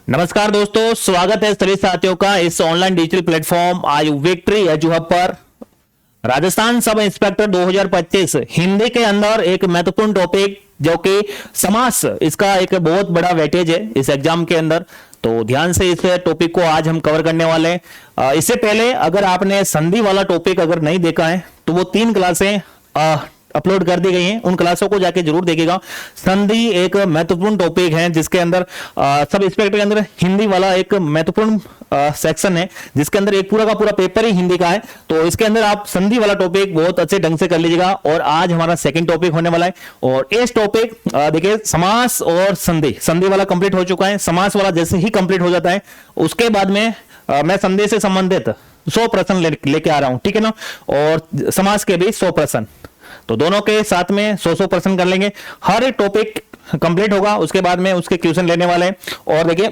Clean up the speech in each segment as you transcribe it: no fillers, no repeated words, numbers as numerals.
नमस्कार दोस्तों, स्वागत है सभी साथियों का इस ऑनलाइन डिजिटल प्लेटफॉर्म आयु विक्ट्री एजू हब पर। राजस्थान सब इंस्पेक्टर 2025 हिंदी के अंदर एक महत्वपूर्ण टॉपिक जो कि समास, इसका एक बहुत बड़ा वेटेज है इस एग्जाम के अंदर। तो ध्यान से इस टॉपिक को आज हम कवर करने वाले हैं। इससे पहले अगर आपने संधि वाला टॉपिक अगर नहीं देखा है तो वो 3 क्लासें अपलोड कर दी गई हैं, उन क्लासों को जाके जरूर देखिएगा। संधि एक महत्वपूर्ण टॉपिक है जिसके अंदर सब इंस्पेक्टर के अंदर हिंदी वाला एक महत्वपूर्ण सेक्शन है जिसके अंदर एक पूरा का पूरा पेपर ही हिंदी का है। तो इसके अंदर आप संधि वाला टॉपिक बहुत अच्छे ढंग से कर लीजिएगा। और आज हमारा सेकंड टॉपिक होने वाला है और इस टॉपिक देखिए समास और संधि वाला कंप्लीट हो चुका है। समास वाला जैसे ही कंप्लीट हो जाता है उसके बाद में मैं संधि से संबंधित 100 प्रश्न लेके आ रहा हूं, ठीक है ना। और समास के भी 100 प्रश्न, तो दोनों के साथ में 100 प्रश्न कर लेंगे। हर एक टॉपिक कंप्लीट होगा उसके बाद में उसके क्वेश्चन लेने वाले हैं। और देखिए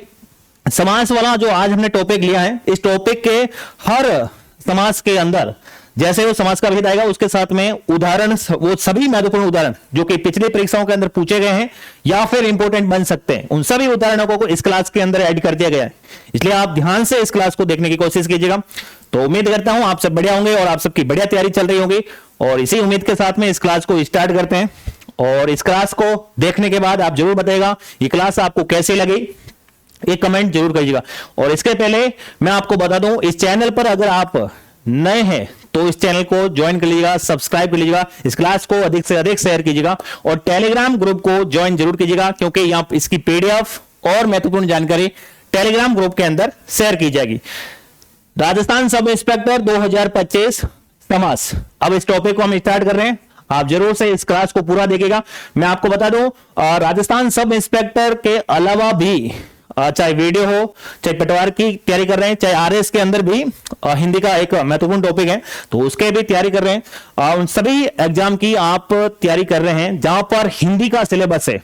समास वाला जो आज हमने टॉपिक लिया है, इस टॉपिक के हर समास के अंदर जैसे वो समास का भेद आएगा उसके साथ में उदाहरण, वो सभी महत्वपूर्ण उदाहरण जो कि पिछली परीक्षाओं के अंदर पूछे गए हैं या फिर इंपॉर्टेंट बन सकते हैं, उन सभी उदाहरणों को इस क्लास के अंदर ऐड कर दिया गया है। इसलिए आप ध्यान से इस क्लास को देखने की कोशिश कीजिएगा। तो उम्मीद करता हूं आप सब बढ़िया होंगे और आप सबकी बढ़िया तैयारी चल रही होगी। और इसी उम्मीद के साथ में इस क्लास को स्टार्ट करते हैं। और इस क्लास को देखने के बाद आप जरूर बताइएगा ये क्लास आपको कैसी लगी, एक कमेंट जरूर करिएगा। और इसके पहले मैं आपको बता दूं, इस चैनल पर अगर आप नए हैं तो इस चैनल को ज्वाइन कर लीजिएगा, सब्सक्राइब कर लीजिएगा, इस क्लास को अधिक से अधिक शेयर कीजिएगा और टेलीग्राम ग्रुप को ज्वाइन जरूर कीजिएगा क्योंकि यहां इसकी पीडीएफ और महत्वपूर्ण जानकारी टेलीग्राम ग्रुप के अंदर शेयर की जाएगी। राजस्थान सब इंस्पेक्टर 2025 समास, अब इस टॉपिक को हम स्टार्ट कर रहे हैं। आप जरूर से इस क्लास को पूरा देखिएगा। मैं आपको बता दूं राजस्थान सब इंस्पेक्टर के अलावा भी चाहे वीडियो हो, चाहे पटवार की तैयारी कर रहे हैं, चाहे आरएस के अंदर भी हिंदी का एक महत्वपूर्ण टॉपिक है तो उसके भी तैयारी कर रहे हैं। उन सभी एग्जाम की आप तैयारी कर रहे हैं जहां पर हिंदी का सिलेबस है,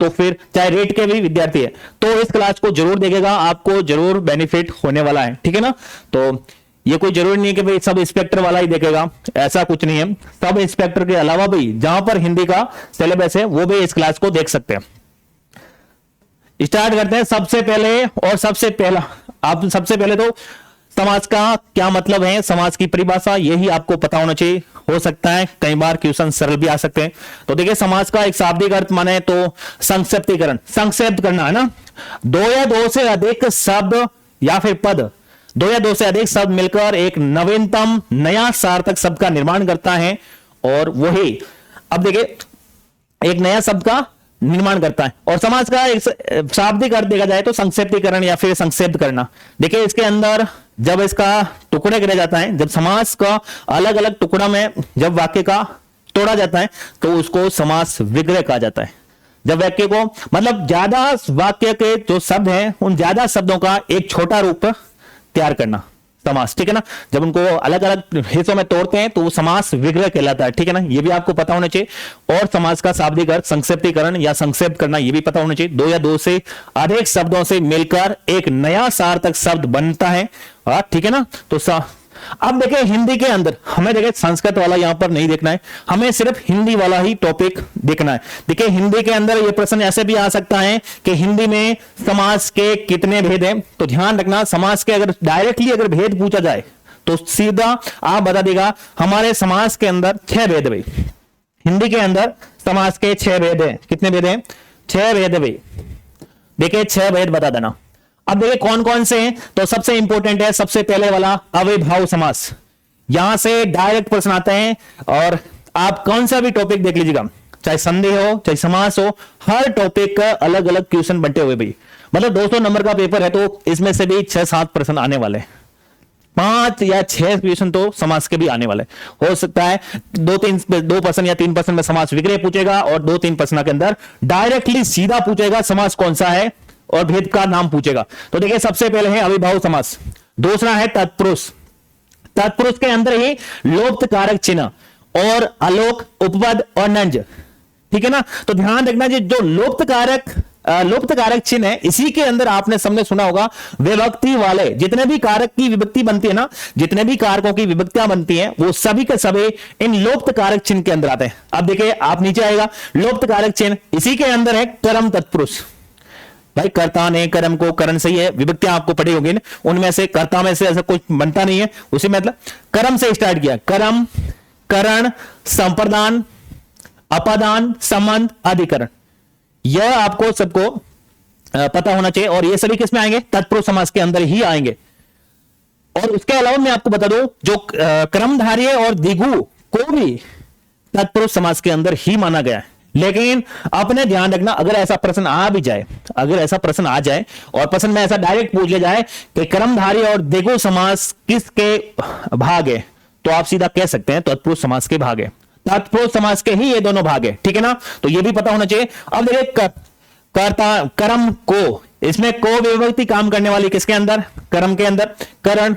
तो फिर चाहे रेट के भी विद्यार्थी है तो इस क्लास को जरूर देखेगा, आपको जरूर बेनिफिट होने वाला है, ठीक है ना। तो ये कोई जरूरी नहीं है कि भाई सब इंस्पेक्टर वाला ही देखेगा, ऐसा कुछ नहीं है। सब इंस्पेक्टर के अलावा भी जहां पर हिंदी का सिलेबस है वो भी इस क्लास को देख सकते हैं। स्टार्ट करते हैं। सबसे पहले तो समाज का क्या मतलब है, समाज की परिभाषा यही आपको पता होना चाहिए। हो सकता है कई बार क्वेश्चन सरल भी आ सकते हैं। तो देखिए समाज का एक शाब्दिक अर्थ माने तो संक्षिप्तीकरण, संक्षिप्त करना है ना। 2 या 2 से अधिक शब्द या फिर पद, 2 या 2 से अधिक शब्द मिलकर एक नवीनतम नया सार्थक शब्द का निर्माण करता है। और वही अब देखिए एक नया शब्द का निर्माण करता है। और समाज का एक शाब्दिक अर्थ देखा जाए तो संक्षिप्तीकरण या फिर संक्षिप्त करना। देखिए इसके अंदर जब इसका टुकड़े किया जाता है, जब समास का अलग अलग टुकड़ा में जब वाक्य का तोड़ा जाता है तो उसको समास विग्रह कहा जाता है। जब वाक्य को मतलब ज्यादा वाक्य के जो शब्द हैं उन ज्यादा शब्दों का एक छोटा रूप तैयार करना समास, ठीक है ना। जब उनको अलग अलग हिस्सों में तोड़ते हैं तो वो समास विग्रह कहलाता है, ठीक है ना। ये भी आपको पता होना चाहिए। और समास का शाब्दिक अर्थ संक्षिप्तीकरण या संक्षेप करना ये भी पता होना चाहिए। 2 या 2 से अधिक शब्दों से मिलकर एक नया सार्थक शब्द बनता है, ठीक है ना। तो अब देखिए हिंदी के अंदर हमें देखिए संस्कृत वाला यहां पर नहीं देखना है, हमें सिर्फ हिंदी वाला ही टॉपिक देखना है। देखिए हिंदी के अंदर ये प्रश्न ऐसे भी आ सकता है कि हिंदी में समास के कितने भेद हैं। तो ध्यान रखना, समास के अगर डायरेक्टली अगर भेद पूछा जाए तो सीधा आप बता देगा हमारे समास के अंदर 6 भेद भाई। हिंदी के अंदर समास के 6 भेद हैं। कितने भेद हैं? 6 भेद भाई। देखिए 6 भेद बता देना। अब देखिए कौन कौन से हैं। तो सबसे इंपॉर्टेंट है सबसे पहले वाला अविभाव समास। यहां से डायरेक्ट प्रश्न आते हैं और आप कौन सा भी टॉपिक देख लीजिएगा, चाहे संधि हो चाहे समास हो, हर टॉपिक का अलग अलग क्वेश्चन बनते हुए भाई। मतलब 200 नंबर का पेपर है तो इसमें से भी 6-7 प्रश्न आने वाले, 5 या 6 क्वेश्चन तो समास के भी आने वाले। हो सकता है 2% या 3% में समास विग्रह पूछेगा और 2-3 प्रश्न के अंदर डायरेक्टली सीधा पूछेगा समास कौन सा है और भेद का नाम पूछेगा। तो देखिए सबसे पहले है अविभाव समास, दूसरा है तत्पुरुष। तत्पुरुष के अंदर ही लोप्त कारक चिन्ह और अलोक, उपपद और नंज, ठीक है ना। तो ध्यान रखना जी जो लोप्त कारक चिन्ह है इसी के अंदर आपने सबने सुना होगा विभक्ति वाले जितने भी कारक की विभक्ति बनती है ना, जितने भी कारकों की विभक्तियां बनती हैं वो सभी के सभी इन लोप्त कारक चिन्ह के अंदर आते हैं। अब देखिए आप नीचे आएगा लोप्त कारक चिन्ह, इसी के अंदर है कर्म तत्पुरुष। भाई कर्ता ने कर्म को करण से, ये विभक्तियां आपको पढ़ी होगी ना, उनमें से कर्ता में से ऐसा कुछ बनता नहीं है, उसी मतलब कर्म से स्टार्ट किया, कर्म, करण, संप्रदान, अपादान, संबंध, अधिकरण, यह आपको सबको पता होना चाहिए। और ये सभी किस में आएंगे? तत्पुरुष समास के अंदर ही आएंगे। और उसके अलावा मैं आपको बता दूं, जो क्रमधार्य और दिगु को भी तत्पुरुष समास के अंदर ही माना गया है। लेकिन अपने ध्यान रखना, अगर ऐसा प्रश्न आ भी जाए, अगर ऐसा प्रश्न आ जाए और प्रश्न में ऐसा डायरेक्ट पूछ लिया जाए कि क्रमधार्य और दिगु समास किसके भाग है, तो आप सीधा कह सकते हैं तत्पुरुष समास के भाग है, तत्पुरुष समास के ही ये दोनों भाग है, ठीक है ना। तो ये भी पता होना चाहिए। अब देखिए कर्ता, कर्म को, इसमें को विभक्ति काम करने वाली किसके अंदर? कर्म के अंदर। करण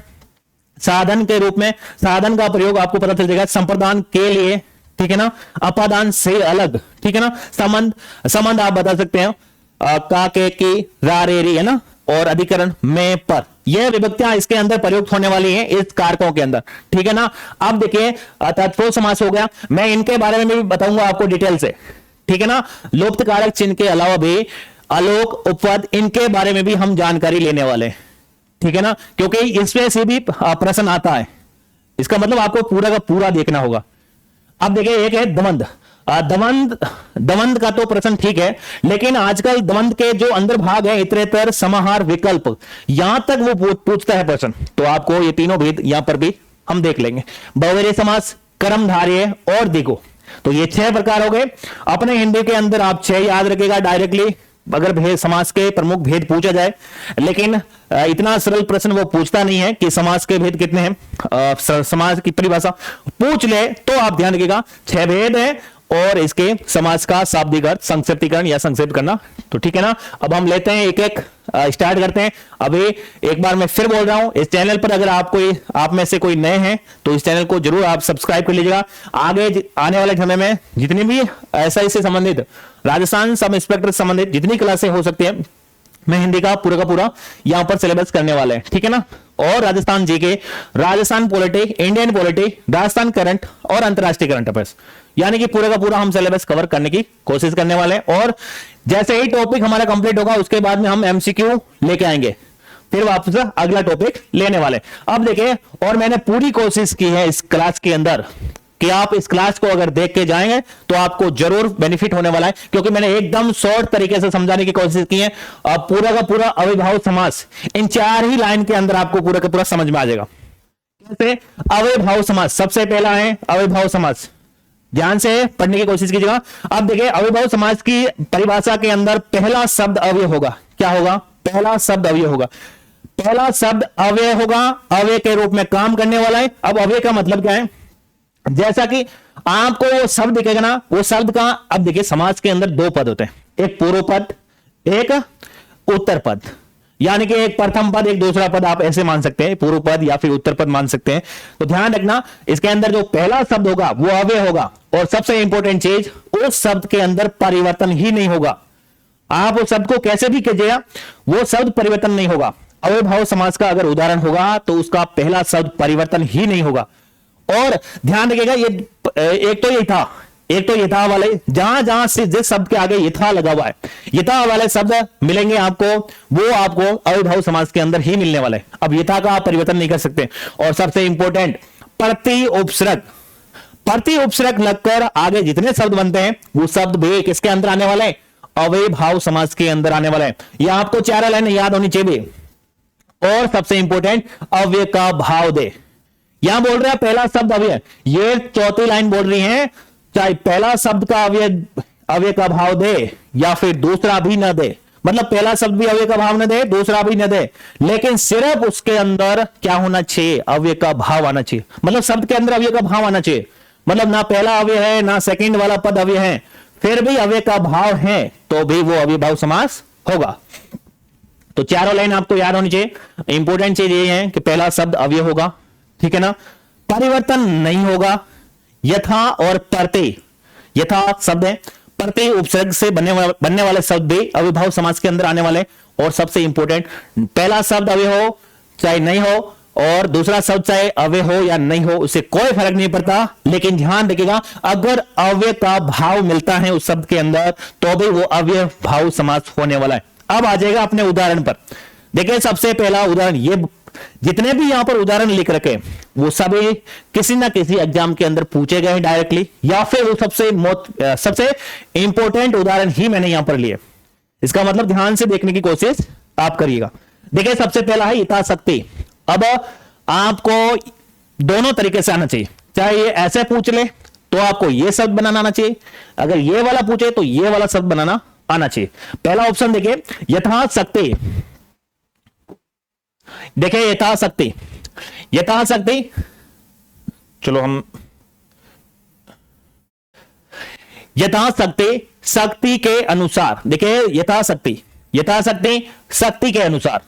साधन के रूप में, साधन का प्रयोग आपको पता चल जाएगा संप्रदान के लिए, ठीक है ना, अपादान से अलग, ठीक है ना। संबंध, संबंध आप बता सकते हैं का, के, की, रा, रे, री, है ना। और अधिकरण में, पर, यह विभक्तियां इसके अंदर प्रयुक्त होने वाली हैं इस कारकों के अंदर, ठीक है ना। अब देखिए तत्पुरुष समास हो गया, मैं इनके बारे में भी बताऊंगा आपको डिटेल से, ठीक है ना। लुप्त कारक चिन्ह के अलावा भी आलोक, उपपद, इनके बारे में भी हम जानकारी लेने वाले हैं, ठीक है ना, क्योंकि इसमें से भी प्रश्न आता है। इसका मतलब आपको पूरा का पूरा देखना होगा। अब देखिए एक है दमंद, दमंद, दमंद का तो प्रश्न ठीक है, लेकिन आजकल दमंद के जो अंदर भाग है, इतरेतर, समाहार, विकल्प, यहां तक वो पूछता है प्रश्न, तो आपको ये तीनों भेद यहां पर भी हम देख लेंगे। बहुवचन समास, कर्मधारय और दिगु, तो ये 6 प्रकार हो गए। अपने हिंदी के अंदर आप 6 याद रखेगा डायरेक्टली, अगर भेद समास के प्रमुख भेद पूछा जाए, लेकिन इतना सरल प्रश्न वो पूछता नहीं है कि समास के भेद कितने हैं, समास की परिभाषा पूछ ले तो आप ध्यान रखिएगा 6 भेद है, और इसके समास का शाब्दिक अर्थ, संक्षिप्तीकरण या संक्षेप करना, तो ठीक है ना। अब हम लेते हैं एक एक, स्टार्ट करते हैं। अभी एक बार मैं फिर बोल रहा हूं, इस चैनल पर अगर आप में से कोई नए हैं तो इस चैनल को जरूर आप सब्सक्राइब कर लीजिएगा। आगे आने वाले समय में जितनी भी एसआई से संबंधित, राजस्थान सब इंस्पेक्टर संबंधित जितनी क्लासें हो सकती है, मैं हिंदी का पूरा यहां पर सिलेबस करने वाले हैं, ठीक है ना। और Rajasthan GK, Rajasthan polity, Indian polity, Rajasthan current और अंतरराष्ट्रीय करंट अफेयर्स, यानी कि पूरा हम सिलेबस कवर करने की कोशिश करने वाले हैं। और जैसे ही टॉपिक हमारा कंप्लीट होगा उसके बाद में हम एमसीक्यू लेके आएंगे, फिर वापस अगला टॉपिक लेने वाले। अब देखिए, और मैंने पूरी कोशिश की है इस क्लास के अंदर कि आप इस क्लास को अगर देख के जाएंगे तो आपको जरूर बेनिफिट होने वाला है, क्योंकि मैंने एकदम शॉर्ट तरीके से समझाने की कोशिश की है। पूरा का पूरा अविभाव समास इन 4 ही लाइन के अंदर आपको पूरा का पूरा समझ में आ जाएगा। कैसे? अविभाव समास सबसे पहला है, अविभाव समास, ध्यान से पढ़ने की कोशिश कीजिएगा। अब देखिए अविभाव समास की परिभाषा के अंदर पहला शब्द अव्यय होगा। क्या होगा? पहला शब्द अव्यय होगा। पहला शब्द अव्यय होगा, अव्यय के रूप में काम करने वाला है। अब अव्यय का मतलब क्या है? जैसा कि आपको वो शब्द दिखेगा ना, वो शब्द का, अब देखिए समाज के अंदर 2 पद होते हैं, एक पूर्व पद, एक उत्तर पद, यानी कि एक प्रथम पद, एक दूसरा पद, आप ऐसे मान सकते हैं, पूर्व पद या फिर उत्तर पद मान सकते हैं। तो ध्यान रखना, इसके अंदर जो पहला शब्द होगा वो अव्यय होगा, और सबसे इंपॉर्टेंट चीज, उस शब्द के अंदर परिवर्तन ही नहीं होगा। आप उस शब्द को कैसे भी कीजिएगा, वो शब्द परिवर्तन नहीं होगा। अविभाव समास का अगर उदाहरण होगा तो उसका पहला शब्द परिवर्तन ही नहीं होगा। और ध्यान रखिएगा, ये एक तो ये था, एक तो यथा वाले, जहां जहां से जिस शब्द के आगे यथा लगा हुआ है, यथा वाले शब्द मिलेंगे आपको, वो आपको अविभाव समास के अंदर ही मिलने वाले। अब यथा का आप परिवर्तन नहीं कर सकते। और सबसे इंपॉर्टेंट, प्रति उपसर्ग, प्रति उपसर्ग लगकर आगे जितने शब्द बनते हैं वो शब्द भी किसके अंदर आने वाले? अविभाव समास के अंदर आने वाले हैं। यह आपको 4 लाइन याद होनी चाहिए। और सबसे इंपॉर्टेंट, अव्यय का भाव दे। यहां बोल रहे हैं पहला शब्द अव्यय, ये 4थी लाइन बोल रही है, चाहे पहला शब्द का अव्यय का भाव दे या फिर दूसरा भी न दे, मतलब पहला शब्द भी अव्यय का भाव न दे, दूसरा भी न दे, लेकिन सिर्फ उसके अंदर क्या होना चाहिए? अव्यय का भाव आना चाहिए। मतलब शब्द के अंदर अव्यय का भाव आना चाहिए। मतलब ना पहला अव्यय है, ना सेकंड वाला पद अव्यय है, फिर भी अव्यय का भाव है तो भी वो अविभाव समास होगा। तो 4 लाइन आपको याद होनी चाहिए। इंपॉर्टेंट चीज ये है कि पहला शब्द अव्यय होगा, ठीक है ना, परिवर्तन नहीं होगा। यथा और प्रति, यथा शब्द है, प्रति उपसर्ग से बनने वाले शब्द भी अविभाव समास के अंदर आने वाले। और सबसे इंपॉर्टेंट, पहला शब्द अव्यय हो चाहे नहीं हो, और दूसरा शब्द चाहे अव्यय हो या नहीं हो, उससे कोई फर्क नहीं पड़ता। लेकिन ध्यान रखिएगा, अगर अव्यय का भाव मिलता है उस शब्द के अंदर तो भी वो अव्यय भाव समास होने वाला है। अब आ जाएगा अपने उदाहरण पर। देखिए सबसे पहला उदाहरण, ये जितने भी यहां पर उदाहरण लिख रखे वो सभी किसी ना किसी एग्जाम के अंदर पूछे गए डायरेक्टली, या फिर वो सबसे इंपॉर्टेंट उदाहरण ही मैंने यहां पर लिए। इसका मतलब ध्यान से देखने की कोशिश आप करिएगा। देखिए सबसे पहला है यथाशक्ति। अब आपको दोनों तरीके से आना चाहिए, चाहे ये ऐसे पूछ ले तो आपको ये शब्द बनाना आना चाहिए, अगर ये वाला पूछे तो ये वाला शब्द बनाना आना चाहिए। पहला ऑप्शन देखिए यथाशक्ति। देखिए यथाशक्ति, यथाशक्ति, चलो हम यथाशक्ति, शक्ति के अनुसार। देखिए यथाशक्ति, यथाशक्ति शक्ति के अनुसार।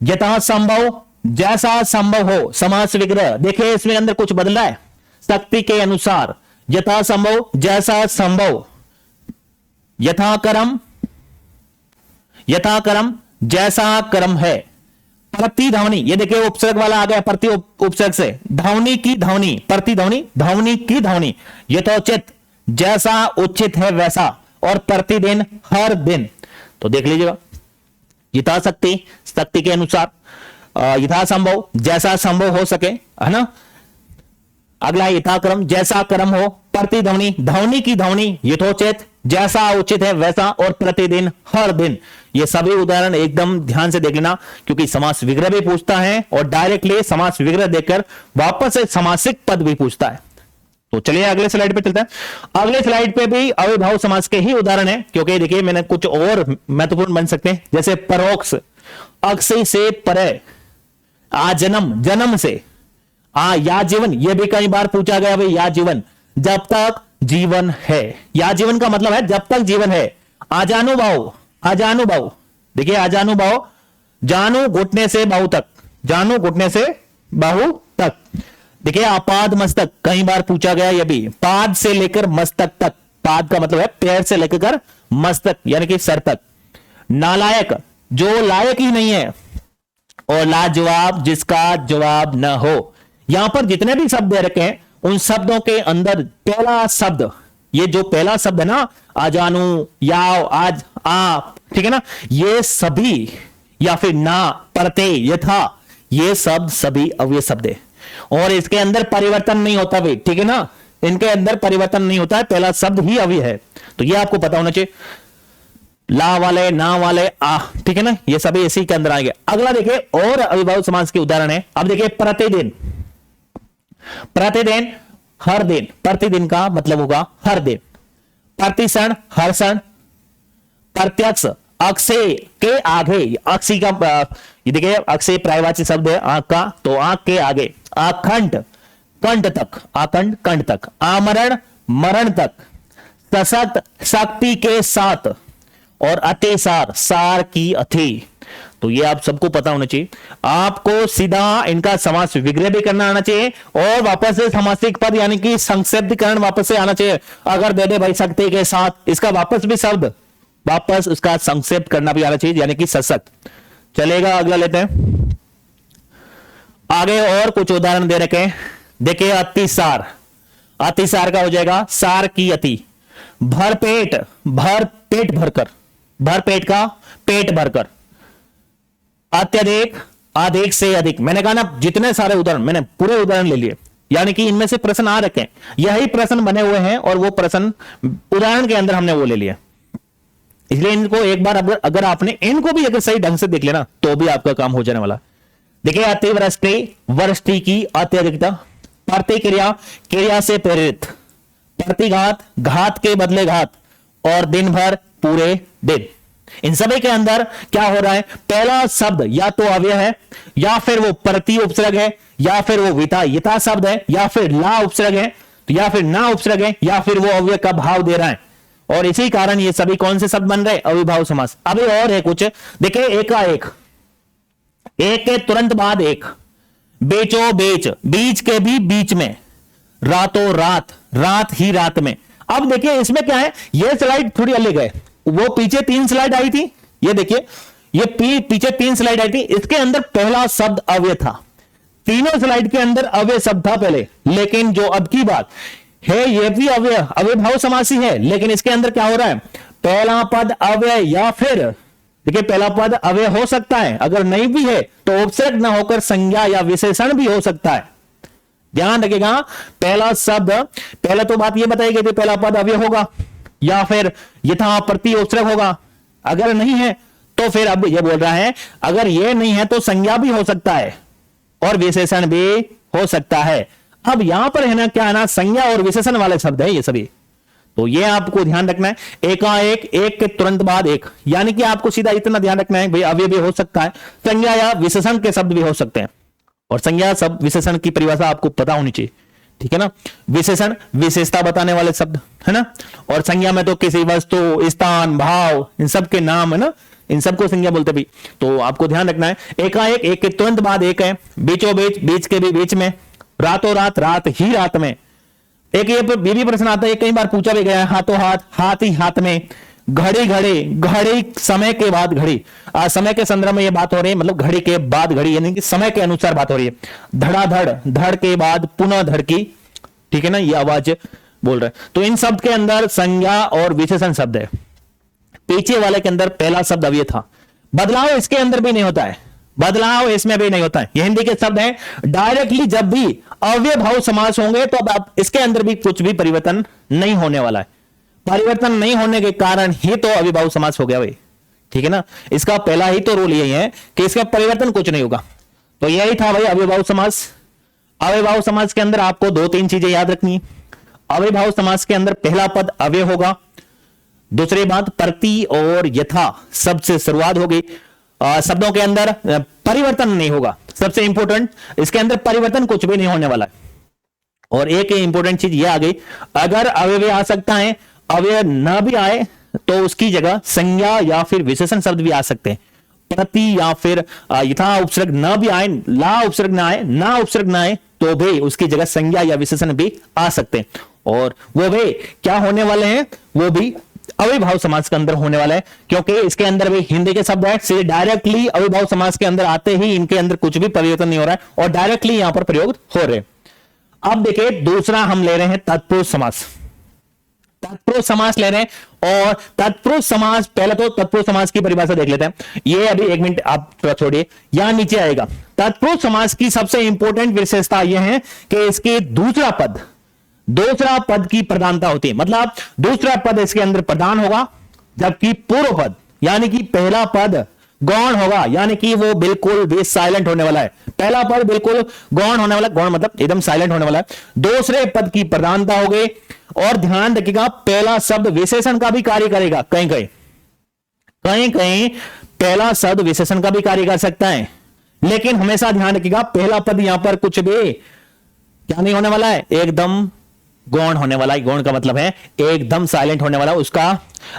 यथासंभव, जैसा संभव हो। समास विग्रह, देखिए इसमें अंदर कुछ बदला है, शक्ति के अनुसार, यथासंभव, जैसा संभव। यथाक्रम, यथाक्रम जैसा क्रम है। प्रतिध्वनि, ये देखिए उपसर्ग वाला आ गया, प्रति उपसर्ग से। ध्वनि की ध्वनि, प्रतिध्वनि, ध्वनि की ध्वनि। यथोचित, जैसा उचित है वैसा। और प्रतिदिन, हर दिन। तो देख लीजिएगा, यथाशक्ति शक्ति के अनुसार, यथासंभव जैसा संभव हो सके, है ना। अगला यथाक्रम, जैसा क्रम हो। प्रतिध्वनि, ध्वनि की ध्वनि। यथोचित, जैसा उचित है वैसा। और प्रतिदिन, हर दिन। ये सभी उदाहरण एकदम ध्यान से देख लेना, क्योंकि समास विग्रह भी पूछता है और डायरेक्टली समास विग्रह देकर वापस से समासिक पद भी पूछता है। तो चलिए अगले स्लाइड पे चलते हैं। अगले स्लाइड पे भी अविभाव समास के ही उदाहरण है, क्योंकि देखिए मैंने कुछ और महत्वपूर्ण बन सकते हैं, जैसे परोक्ष, अक्षय से परे, आजन्म, जन्म से, या जीवन। यह भी कई बार पूछा गया भाई, या जीवन, जब तक जीवन है। या जीवन का मतलब है जब तक जीवन है। आजानुभाव, आजानुभाव, देखिए आजानुभाव, जानू घुटने से बाहु तक, जानू घुटने से बाहु तक। देखिए आपाद मस्तक, कई बार पूछा गया यह भी, पाद से लेकर मस्तक तक। पाद का मतलब है पैर से लेकर मस्तक यानी कि सर तक। नालायक, जो लायक ही नहीं है। और लाजवाब, जिसका जवाब न हो। यहां पर जितने भी शब्द दे रखे हैं उन शब्दों के अंदर पहला शब्द, ये जो पहला शब्द है ना, आजानु, याव, आज, आ, ठीक है ना, ये सभी, या फिर ना, परते, यथा, ये शब्द सभी अव्यय शब्द है और इसके अंदर परिवर्तन नहीं होता भाई, ठीक है ना। इनके अंदर परिवर्तन नहीं होता है, पहला शब्द ही अव्यय है। तो ये आपको पता होना चाहिए। ला वाले, ना वाले, आ, ठीक है ना, ये सभी इसी के अंदर आएंगे। अगला देखिए और अविभाज्य समास के उदाहरण है। अब देखिए प्रतिदिन, प्रतिदिन, हर दिन। प्रतिदिन का मतलब होगा हर दिन। प्रतिक्षण, हर क्षण। प्रत्यक्ष, अक्षय के आगे, अक्षय का, ये देखिए अक्षय पर्यायवाची शब्द है आंख का, तो आंख के आगे। आखंड, कंठ तक, आखंड कंठ तक। आमरण, मरण तक। सशक्त, शक्ति के साथ। और अतिसार, सार की अति। तो ये आप सबको पता होना चाहिए। आपको सीधा इनका समास विग्रह भी करना आना चाहिए और वापस से समासिक पद यानी कि संक्षिप्तीकरण वापस से आना चाहिए। अगर दे दे भाई शक्ति के साथ, इसका वापस भी शब्द, वापस उसका संक्षिप्त करना भी आना चाहिए यानी कि सशक्त। चलेगा, अगला लेते हैं। आगे और कुछ उदाहरण दे रखे हैं। देखिए अतिसार, अतिसार का हो जाएगा सार की अति। भरपेट, भर पेट भरकर, भर पेट का पेट भरकर। अत्यधिक, अधिक से अधिक। मैंने कहा ना जितने सारे उदाहरण, मैंने पूरे उदाहरण ले लिए, यानी कि इनमें से प्रश्न आ रखे हैं, यही प्रश्न बने हुए हैं और वो प्रश्न उदाहरण के अंदर हमने वो ले लिया। इसलिए इनको एक बार अगर आपने इनको भी अगर सही ढंग से देख लेना तो भी आपका काम हो जाने वाला। देखिए अतिवृष्टि, वृष्टि की अत्यधिकता। प्रतिक्रिया, क्रिया से प्रेरित। प्रतिघात, घात के बदले घात। और दिन भर, पूरे दिन। इन सभी के अंदर क्या हो रहा है, पहला शब्द या तो अव्यय है, या फिर वो प्रति उपसर्ग है, या फिर वो यथा शब्द है, या फिर ला उपसर्ग है, या फिर ना उपसर्ग है, या फिर वो अव्यय का भाव दे रहा है। और इसी कारण ये सभी कौन से शब्द बन रहे, अविभाज्य समास। अभी और है कुछ, देखिए एकाएक, एक के तुरंत बाद एक। बेचो बेच, बीच के भी बीच में। रातों रात, रात ही रात में। अब देखिए इसमें क्या है, ये स्लाइड थोड़ी अलग है, वो पीछे 3 स्लाइड आई थी, ये देखिए ये पीछे 3 स्लाइड आई थी, इसके अंदर पहला शब्द अव्यय था। तीनों स्लाइड के अंदर अव्यय शब्द था पहले, लेकिन जो अब की बात है ये भी अव्ययभाव समासी है, लेकिन इसके अंदर क्या हो रहा है, पहला पद अव्यय या फिर देखिए पहला पद अव्यय हो सकता है, अगर नहीं भी है तो उपसर्ग न होकर संज्ञा या विशेषण भी हो सकता है। ध्यान रखिएगा, पहला शब्द, पहले तो बात यह बताई गई थी पहला पद अव्यय होगा या फिर यथा प्रति उपसर्ग होगा, अगर नहीं है तो फिर अब यह बोल रहा है अगर यह नहीं है तो संज्ञा भी हो सकता है और विशेषण भी हो सकता है। अब यहां पर है ना क्या है ना, संज्ञा और विशेषण वाले शब्द है ये सभी, तो ये आपको ध्यान रखना है। एकाएक, एक के तुरंत बाद एक, यानी कि आपको सीधा इतना ध्यान रखना है भाई अव्यय भी हो सकता है, संज्ञा या विशेषण के शब्द भी हो सकते हैं, और संज्ञा शब्द विशेषण की परिभाषा आपको पता होनी चाहिए, ठीक है ना। विशेषण विशेषता बताने वाले शब्द है ना, और संज्ञा में तो किसी वस्तु, स्थान, भाव, इन सब के नाम है ना, इन सबको संज्ञा बोलते भी। तो आपको ध्यान रखना है एकाएक, एक के तुरंत बाद एक है, बीचों बीच, बीच के भी बीच में, रातों रात, रात ही रात में। एक ये भी प्रश्न आता है, कई बार पूछा भी गया है, हाथों हाथ, हाथ ही हाथ में, घड़ी घड़ी, घड़ी समय के बाद घड़ी, समय के संदर्भ में ये बात हो रही है, मतलब घड़ी के बाद घड़ी, यानी कि समय के अनुसार बात हो रही है। धड़ाधड़, धड़ के बाद पुनः धड़ की, ठीक है ना, ये आवाज बोल रहा है। तो इन शब्द के अंदर संज्ञा और विशेषण शब्द है। पीछे वाले के अंदर पहला शब्द अव्यय था, बदलाव इसके अंदर भी नहीं होता है, बदलाव इसमें भी नहीं होता है। ये हिंदी के शब्द हैं, डायरेक्टली जब भी अव्यय भाव समास होंगे तो अब इसके अंदर भी कुछ भी परिवर्तन नहीं होने वाला है। परिवर्तन नहीं होने के कारण ही तो अव्यय भाव समास हो गया भाई, ठीक है ना। इसका पहला ही तो रूल यही है कि इसका परिवर्तन कुछ नहीं होगा। तो यही था भाई अव्यय भाव समास। अव्यय भाव समास के अंदर आपको दो तीन चीजें याद रखनी है। अव्यय भाव समास के अंदर पहला पद अव्यय होगा, दूसरी बात प्रति और यथा सबसे शुरुआत होगी, शब्दों के अंदर परिवर्तन नहीं होगा, सबसे इंपॉर्टेंट, इसके अंदर परिवर्तन कुछ भी नहीं होने वाला है। और एक इंपॉर्टेंट चीज ये आ गई, अगर अव्यय आ सकता है, अव्यय न भी आए तो उसकी जगह संज्ञा या फिर विशेषण शब्द भी आ सकते हैं। प्रति या फिर यथा उपसर्ग न भी आए, ला उपसर्ग न आए, ना उपसर्ग न आए तो भी उसकी जगह संज्ञा या विशेषण भी आ सकते हैं। और वो भी क्या होने वाले हैं, वो भी अव्यय भाव समास के अंदर होने वाला है, क्योंकि इसके अंदर भी हिंदी के शब्द है, सीधे डायरेक्टली अव्यय भाव समास के अंदर आते ही इनके अंदर कुछ भी परिवर्तन नहीं हो रहा है और डायरेक्टली यहां पर प्रयोग हो रहे हैं। अब देखिए दूसरा हम ले रहे हैं तत्पुरुष समास। तत्पुरुष समास ले रहे हैं, और तत्पुरुष समास, पहले तो तत्पुरुष समास की परिभाषा देख लेते हैं। ये अभी एक मिनट आप थोड़ा छोड़िए, यहां नीचे आएगा। तत्पुरुष समास की सबसे इंपॉर्टेंट विशेषता यह है कि इसके दूसरा पद की प्रधानता होती है, मतलब दूसरा पद इसके अंदर प्रधान होगा, जबकि पूर्व पद यानी कि पहला पद गौण होगा, यानी कि वो बिल्कुल भी साइलेंट होने वाला है। पहला पद बिल्कुल गौण होने वाला, गौण मतलब एकदम साइलेंट होने वाला है। दूसरे पद की प्रधानता होगी, और ध्यान रखिएगा पहला शब्द विशेषण का भी कार्य करेगा। कहीं कहीं पहला शब्द विशेषण का भी कार्य कर सकता है, लेकिन हमेशा ध्यान रखिएगा पहला पद यहां पर कुछ भी क्या नहीं होने वाला है, एकदम गौण होने वाला है। गौण का मतलब है एकदम साइलेंट होने वाला उसका,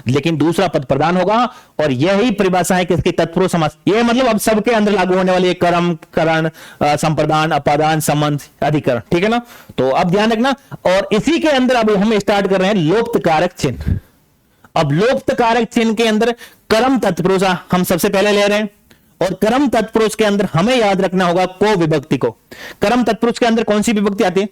लेकिन दूसरा पद प्रधान होगा। और यही परिभाषा है किसकी, तत्पुरुष समास। ये मतलब अब सबके अंदर लागू होने वाली है, कर्म, करण, संप्रदान, अपादान, संबंध, अधिकरण, ठीक है ना। तो अब ध्यान रखना, और इसी के अंदर अब हम स्टार्ट कर रहे हैं लोप्त कारक चिन्ह। अब लोप्त कारक चिन्ह के अंदर कर्म तत्पुरुष हम सबसे पहले ले रहे हैं, और कर्म तत्पुरुष के अंदर हमें याद रखना होगा को विभक्ति को। कर्म तत्पुरुष के अंदर कौन सी विभक्ति आती है,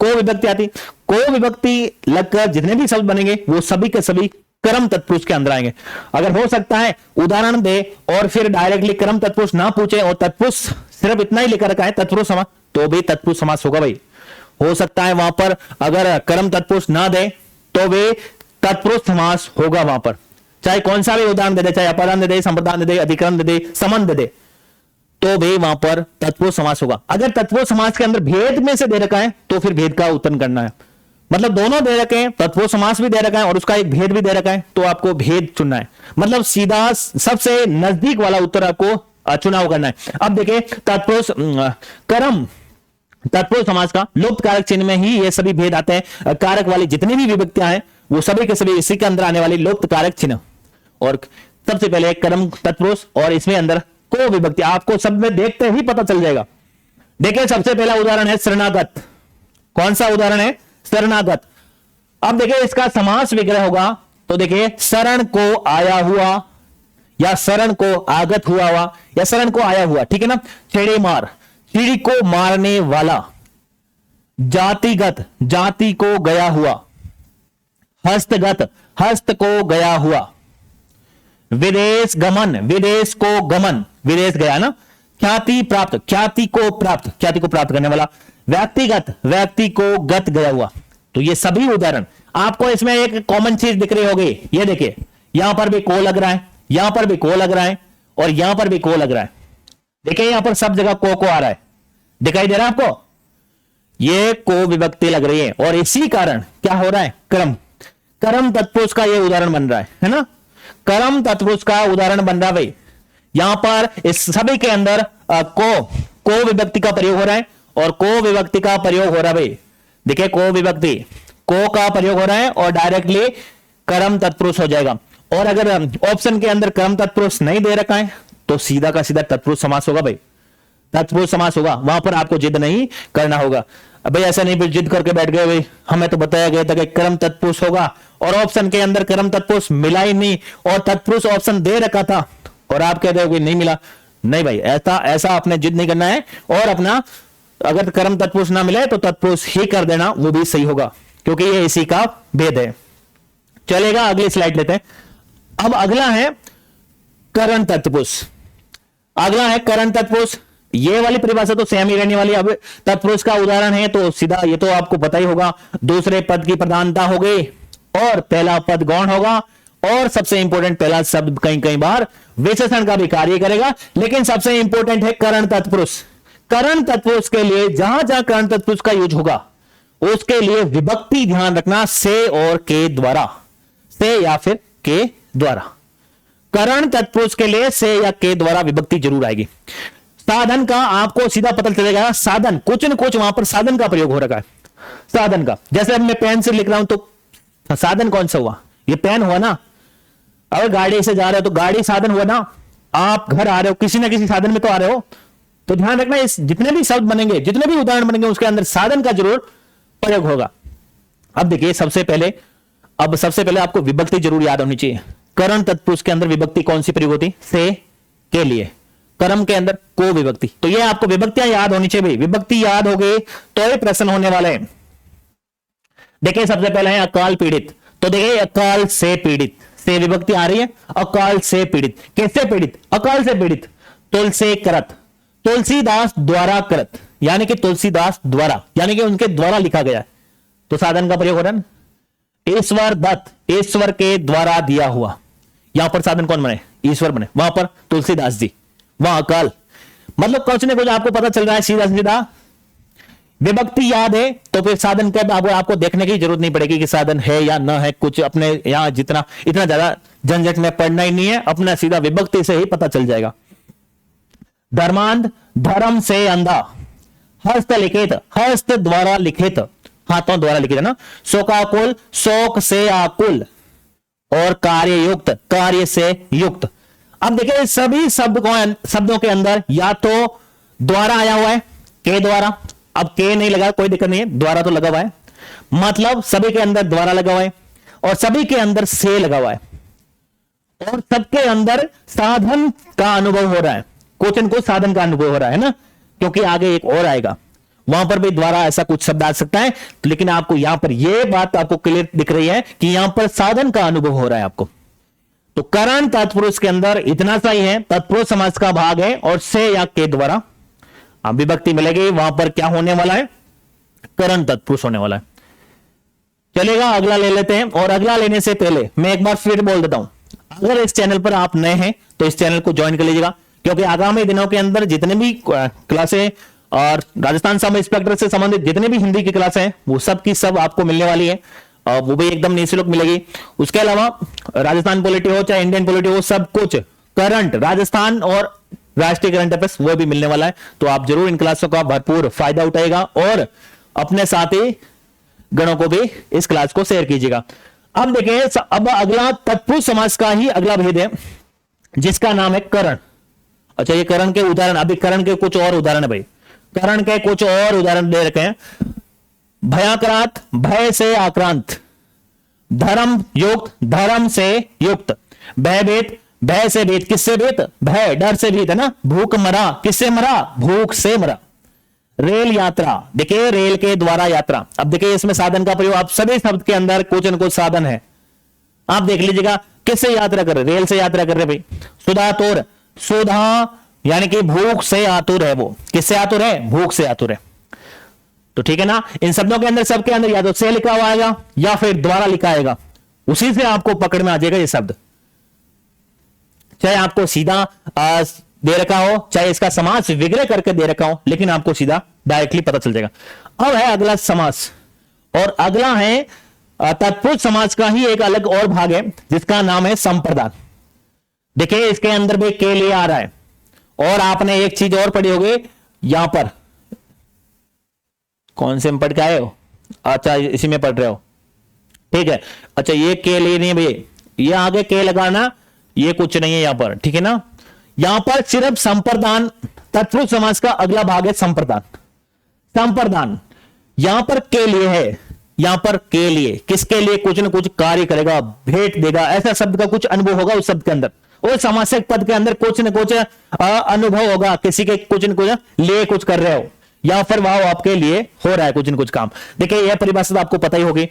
को विभक्ति आती। को विभक्ति लगकर जितने भी शब्द बनेंगे वो सभी के सभी कर्म तत्पुरुष के अंदर आएंगे। अगर हो सकता है उदाहरण दे और फिर डायरेक्टली कर्म तत्पुरुष ना पूछे और तत्पुरुष सिर्फ इतना ही लेकर रखा है तत्पुरुष समास, तो भी तत्पुरुष समास होगा भाई। हो सकता है वहां पर अगर कर्म तत्पुरुष ना दे तो वे तत्पुरुष समास होगा वहां पर, चाहे कौन सा भी उदाहरण दे दे, चाहे अपादान दे दे, संप्रदान दे दे, अधिकरण दे दे, संबंध दे दे, तो भी वहां पर तत्पुरुष समास होगा। अगर तत्पुरुष समास के अंदर भेद में से दे रखा है तो फिर भेद का उत्तर करना है, मतलब दोनों दे रखे हैं, तत्पुरुष समास भी दे रखा है और उसका एक भेद भी दे रखा है, तो आपको भेद चुनना है, मतलब सीधा सबसे नजदीक वाला उत्तर आपको चुनाव करना है। अब देखिए तत्पुरुष कर्म तत्पुरुष समास का लुप्त कारक चिन्ह में ही ये सभी भेद आते हैं। कारक वाली जितनी भी विभक्तियां हैं वो सभी के सभी इसी के अंदर आने वाली लुप्त कारक चिन्ह। और सबसे पहले कर्म तत्पुरुष और इसमें अंदर को विभक्ति, आपको सब में देखते ही पता चल जाएगा। देखिए सबसे पहला उदाहरण है शरणागत। कौन सा उदाहरण है, शरणागत। अब देखिए इसका समास विग्रह होगा, तो देखिए शरण को आया हुआ या शरण को आगत हुआ या शरण को आया हुआ, ठीक है ना। छेड़े मार, चिड़ी को मारने वाला। जातिगत, जाति को गया हुआ। हस्तगत, हस्त को गया हुआ। विदेश गमन, विदेश को गमन, विदेश गया ना। ख्याति प्राप्त, ख्याति को प्राप्त, ख्याति को प्राप्त करने वाला। व्यक्तिगत, व्यक्ति को गत गया हुआ। तो ये सभी उदाहरण आपको इसमें एक कॉमन चीज दिख रही होगी। ये देखिए यहां पर भी को लग रहा है, यहां पर भी को लग रहा है और यहां पर भी को लग रहा है। देखिए यहां पर सब जगह को आ रहा है, दिखाई दे रहा है आपको? ये को विभक्ति लग रही है और इसी कारण क्या हो रहा है, कर्म, कर्म तत्पुरुष का ये उदाहरण बन रहा है ना। कर्म तत्पुरुष का उदाहरण बन रहा है भाई। यहां पर इस सभी के अंदर को विभक्ति का प्रयोग हो रहा है और को विभक्ति का प्रयोग हो रहा है भाई। देखिए को विभक्ति, को का प्रयोग हो रहा है और डायरेक्टली कर्म तत्पुरुष हो जाएगा। और अगर ऑप्शन के अंदर कर्म तत्पुरुष नहीं दे रखा है तो सीधा का सीधा तत्पुरुष समास होगा भाई, तत्पुरुष समास होगा। वहां पर आपको जिद नहीं करना होगा भाई, ऐसा नहीं जिद करके बैठ गए भाई, हमें तो बताया गया था कि कर्म तत्पुरुष होगा और ऑप्शन के अंदर कर्म तत्पुरुष मिला ही नहीं और तत्पुरुष ऑप्शन दे रखा था और आप कहते हो कि नहीं मिला। नहीं भाई, ऐसा आपने जिद नहीं करना है और अपना अगर कर्म तत्पुरुष ना मिले तो तत्पुरुष ही कर देना, वो भी सही होगा क्योंकि ये इसी का भेद है। चलेगा, अगली स्लाइड लेते हैं। अब अगला है करण तत्पुरुष, अगला है करण तत्पुरुष। ये वाली परिभाषा तो सेम ही रहने वाली। अब तत्पुरुष का उदाहरण है तो सीधा ये तो आपको पता ही होगा, दूसरे पद की प्रधानता हो गई और पहला पद गौण होगा और सबसे इंपॉर्टेंट पहला शब्द कई बार विशेषण का भी कार्य करेगा। लेकिन सबसे इंपॉर्टेंट है करण तत्पुरुष। करण तत्पुरुष के लिए जहां जहां करण तत्पुरुष का यूज होगा उसके लिए विभक्ति ध्यान रखना, से और के द्वारा, से या फिर के द्वारा। करण तत्पुरुष के लिए से या के द्वारा विभक्ति जरूर आएगी। साधन का आपको सीधा पता चलेगा, साधन कुछ न कुछ वहां पर साधन का प्रयोग हो रखा है। साधन का, जैसे अब मैं पेन से लिख रहा हूं तो साधन कौन सा हुआ, ये पेन हुआ ना। अगर गाड़ी से जा रहे हो तो गाड़ी साधन हुआ ना। आप घर आ रहे हो किसी ना किसी साधन में तो आ रहे हो, तो ध्यान रखना इस जितने भी शब्द बनेंगे, जितने भी उदाहरण बनेंगे उसके अंदर साधन का जरूर प्रयोग होगा। अब देखिए सबसे पहले आपको विभक्ति जरूर याद होनी चाहिए। करण तत्पुरुष के अंदर विभक्ति कौन सी प्रयोग होती, से के लिए। कर्म के अंदर को विभक्ति, तो ये आपको विभक्तियां याद होनी चाहिए भाई। विभक्ति याद हो गई तो ये प्रश्न होने वाले हैं। देखिए सबसे पहले है अकाल पीड़ित, तो देखिए अकाल से पीड़ित, से विभक्ति आ रही है। अकाल से पीड़ित, कैसे पीड़ित, अकाल से पीड़ित। तुलसी करत, तुलसीदास द्वारा करत, यानी कि तुलसीदास द्वारा, यानी कि उनके द्वारा लिखा गया है, तो साधन का प्रयोग हो रहा है। ईश्वर दत्त, ईश्वर के द्वारा दिया हुआ, यहां पर साधन कौन बने, ईश्वर बने, वहां पर तुलसीदास जी, वहां अकाल। मतलब कुछ न कुछ आपको पता चल रहा है सीधा सीधा। विभक्ति याद है तो फिर साधन का आपको देखने की जरूरत नहीं पड़ेगी कि साधन है या न है। कुछ अपने यहां इतना ज्यादा झंझट में पढ़ना ही नहीं है, अपना सीधा विभक्ति से ही पता चल जाएगा। धर्मांध, धर्म से अंधा। हस्त लिखित, हस्त द्वारा लिखित, हाथों द्वारा लिखित है ना। शोकाकुल, शोक से आकुल। और कार्य युक्त, कार्य से युक्त। अब देखिए सभी शब्दों के अंदर या तो द्वारा आया हुआ है, के द्वारा। अब के नहीं लगा कोई दिक्कत नहीं है, द्वारा तो लगा हुआ है, मतलब सभी के अंदर द्वारा लगा हुआ है और सभी के अंदर से लगा हुआ है और सबके अंदर साधन का अनुभव हो रहा है। कुछ न कुछ साधन का अनुभव हो रहा है ना, क्योंकि आगे एक और आएगा, वहां पर भी द्वारा ऐसा कुछ शब्द आ सकता है। लेकिन आपको यहां पर यह बात आपको क्लियर दिख रही है कि यहां पर साधन का अनुभव हो रहा है आपको। तो करण तत्पुरुष के अंदर इतना सा ही है, तत्पुरुष समास का भाग है और से या के द्वारा अब विभक्ति मिलेगी। वहां पर क्या होने वाला है, करण तत्पुरुष होने वाला है। चलेगा, अगला ले लेते हैं। और अगला लेने से पहले मैं एक बार फिर बोल देता हूं, अगर इस चैनल पर आप नए हैं तो इस चैनल को ज्वाइन कर लीजिएगा, क्योंकि आगामी दिनों के अंदर जितने भी क्लासें और राजस्थान सब इंस्पेक्टर से संबंधित जितने भी हिंदी की क्लासें हैं वो सब की सब आपको मिलने वाली है और वो भी एकदम निःशुल्क मिलेगी। उसके अलावा राजस्थान पॉलिटी हो चाहे इंडियन पॉलिटी हो, सब कुछ करंट राजस्थान और राष्ट्रीय करंट अफेयर्स वो भी मिलने वाला है। तो आप जरूर इन क्लासों का भरपूर फायदा उठाएगा और अपने साथी गणों को भी इस क्लास को शेयर कीजिएगा। अब देखिए, अब अगला तत्पुरुष समास का ही अगला भेद है जिसका नाम है करण। अच्छा, ये करण के उदाहरण, अभी करण के कुछ और उदाहरण है भाई, करण के कुछ और उदाहरण दे रखे हैं। भयाक्रांत, भय से आक्रांत। धर्म युक्त, धर्म से युक्त। भयभीत, भय से भीत, किससे भीत, भय डर से भीत है ना। भूख मरा, किससे मरा, भूख से मरा। रेल यात्रा, देखिए रेल के द्वारा यात्रा। अब देखिए इसमें साधन का प्रयोग, आप सभी शब्द के अंदर कुछ न कुछ साधन है। आप देख लीजिएगा किससे यात्रा कर रहे, रेल से यात्रा कर रहे भाई। सुधातुर, सुधा यानी कि भूख से आतुर है वो, किससे आतुर है, भूख से आतुर है। तो ठीक है ना, इन शब्दों के अंदर सबके अंदर या तो से लिखा हुआ आएगा या फिर द्वारा लिखा आएगा, उसी से आपको पकड़ में आ जाएगा ये शब्द। चाहे आपको सीधा दे रखा हो, चाहे इसका समास विग्रह करके दे रखा हो, लेकिन आपको सीधा डायरेक्टली पता चल जाएगा। अब है अगला समास, और अगला है तत्पुरुष समास का ही एक अलग और भाग है जिसका नाम है संप्रदान। देखिए इसके अंदर भी के लिए आ रहा है, और आपने एक चीज और पढ़ी होगी यहां पर, कौन से में पढ़ के आए हो, अच्छा इसी में पढ़ रहे हो, ठीक है। अच्छा ये के लिए नहीं भैया, ये आगे के लगाना, ये कुछ नहीं है यहां पर, ठीक है ना। यहां पर सिर्फ संप्रदान, तत्पुरुष समास का अगला भाग है संप्रदान। संप्रदान यहां पर के लिए है, यहां पर के लिए, किसके लिए, कुछ ना कुछ कार्य करेगा, भेंट देगा, ऐसा शब्द का कुछ अनुभव होगा उस शब्द के अंदर, और समासिक पद के अंदर कुछ न कुछ अनुभव होगा, किसी के कुछ न कुछ लिए कुछ कर रहे हो, या फिर वह आपके लिए हो रहा है कुछ न कुछ काम। देखिए यह परिभाषा तो आपको पता ही होगी।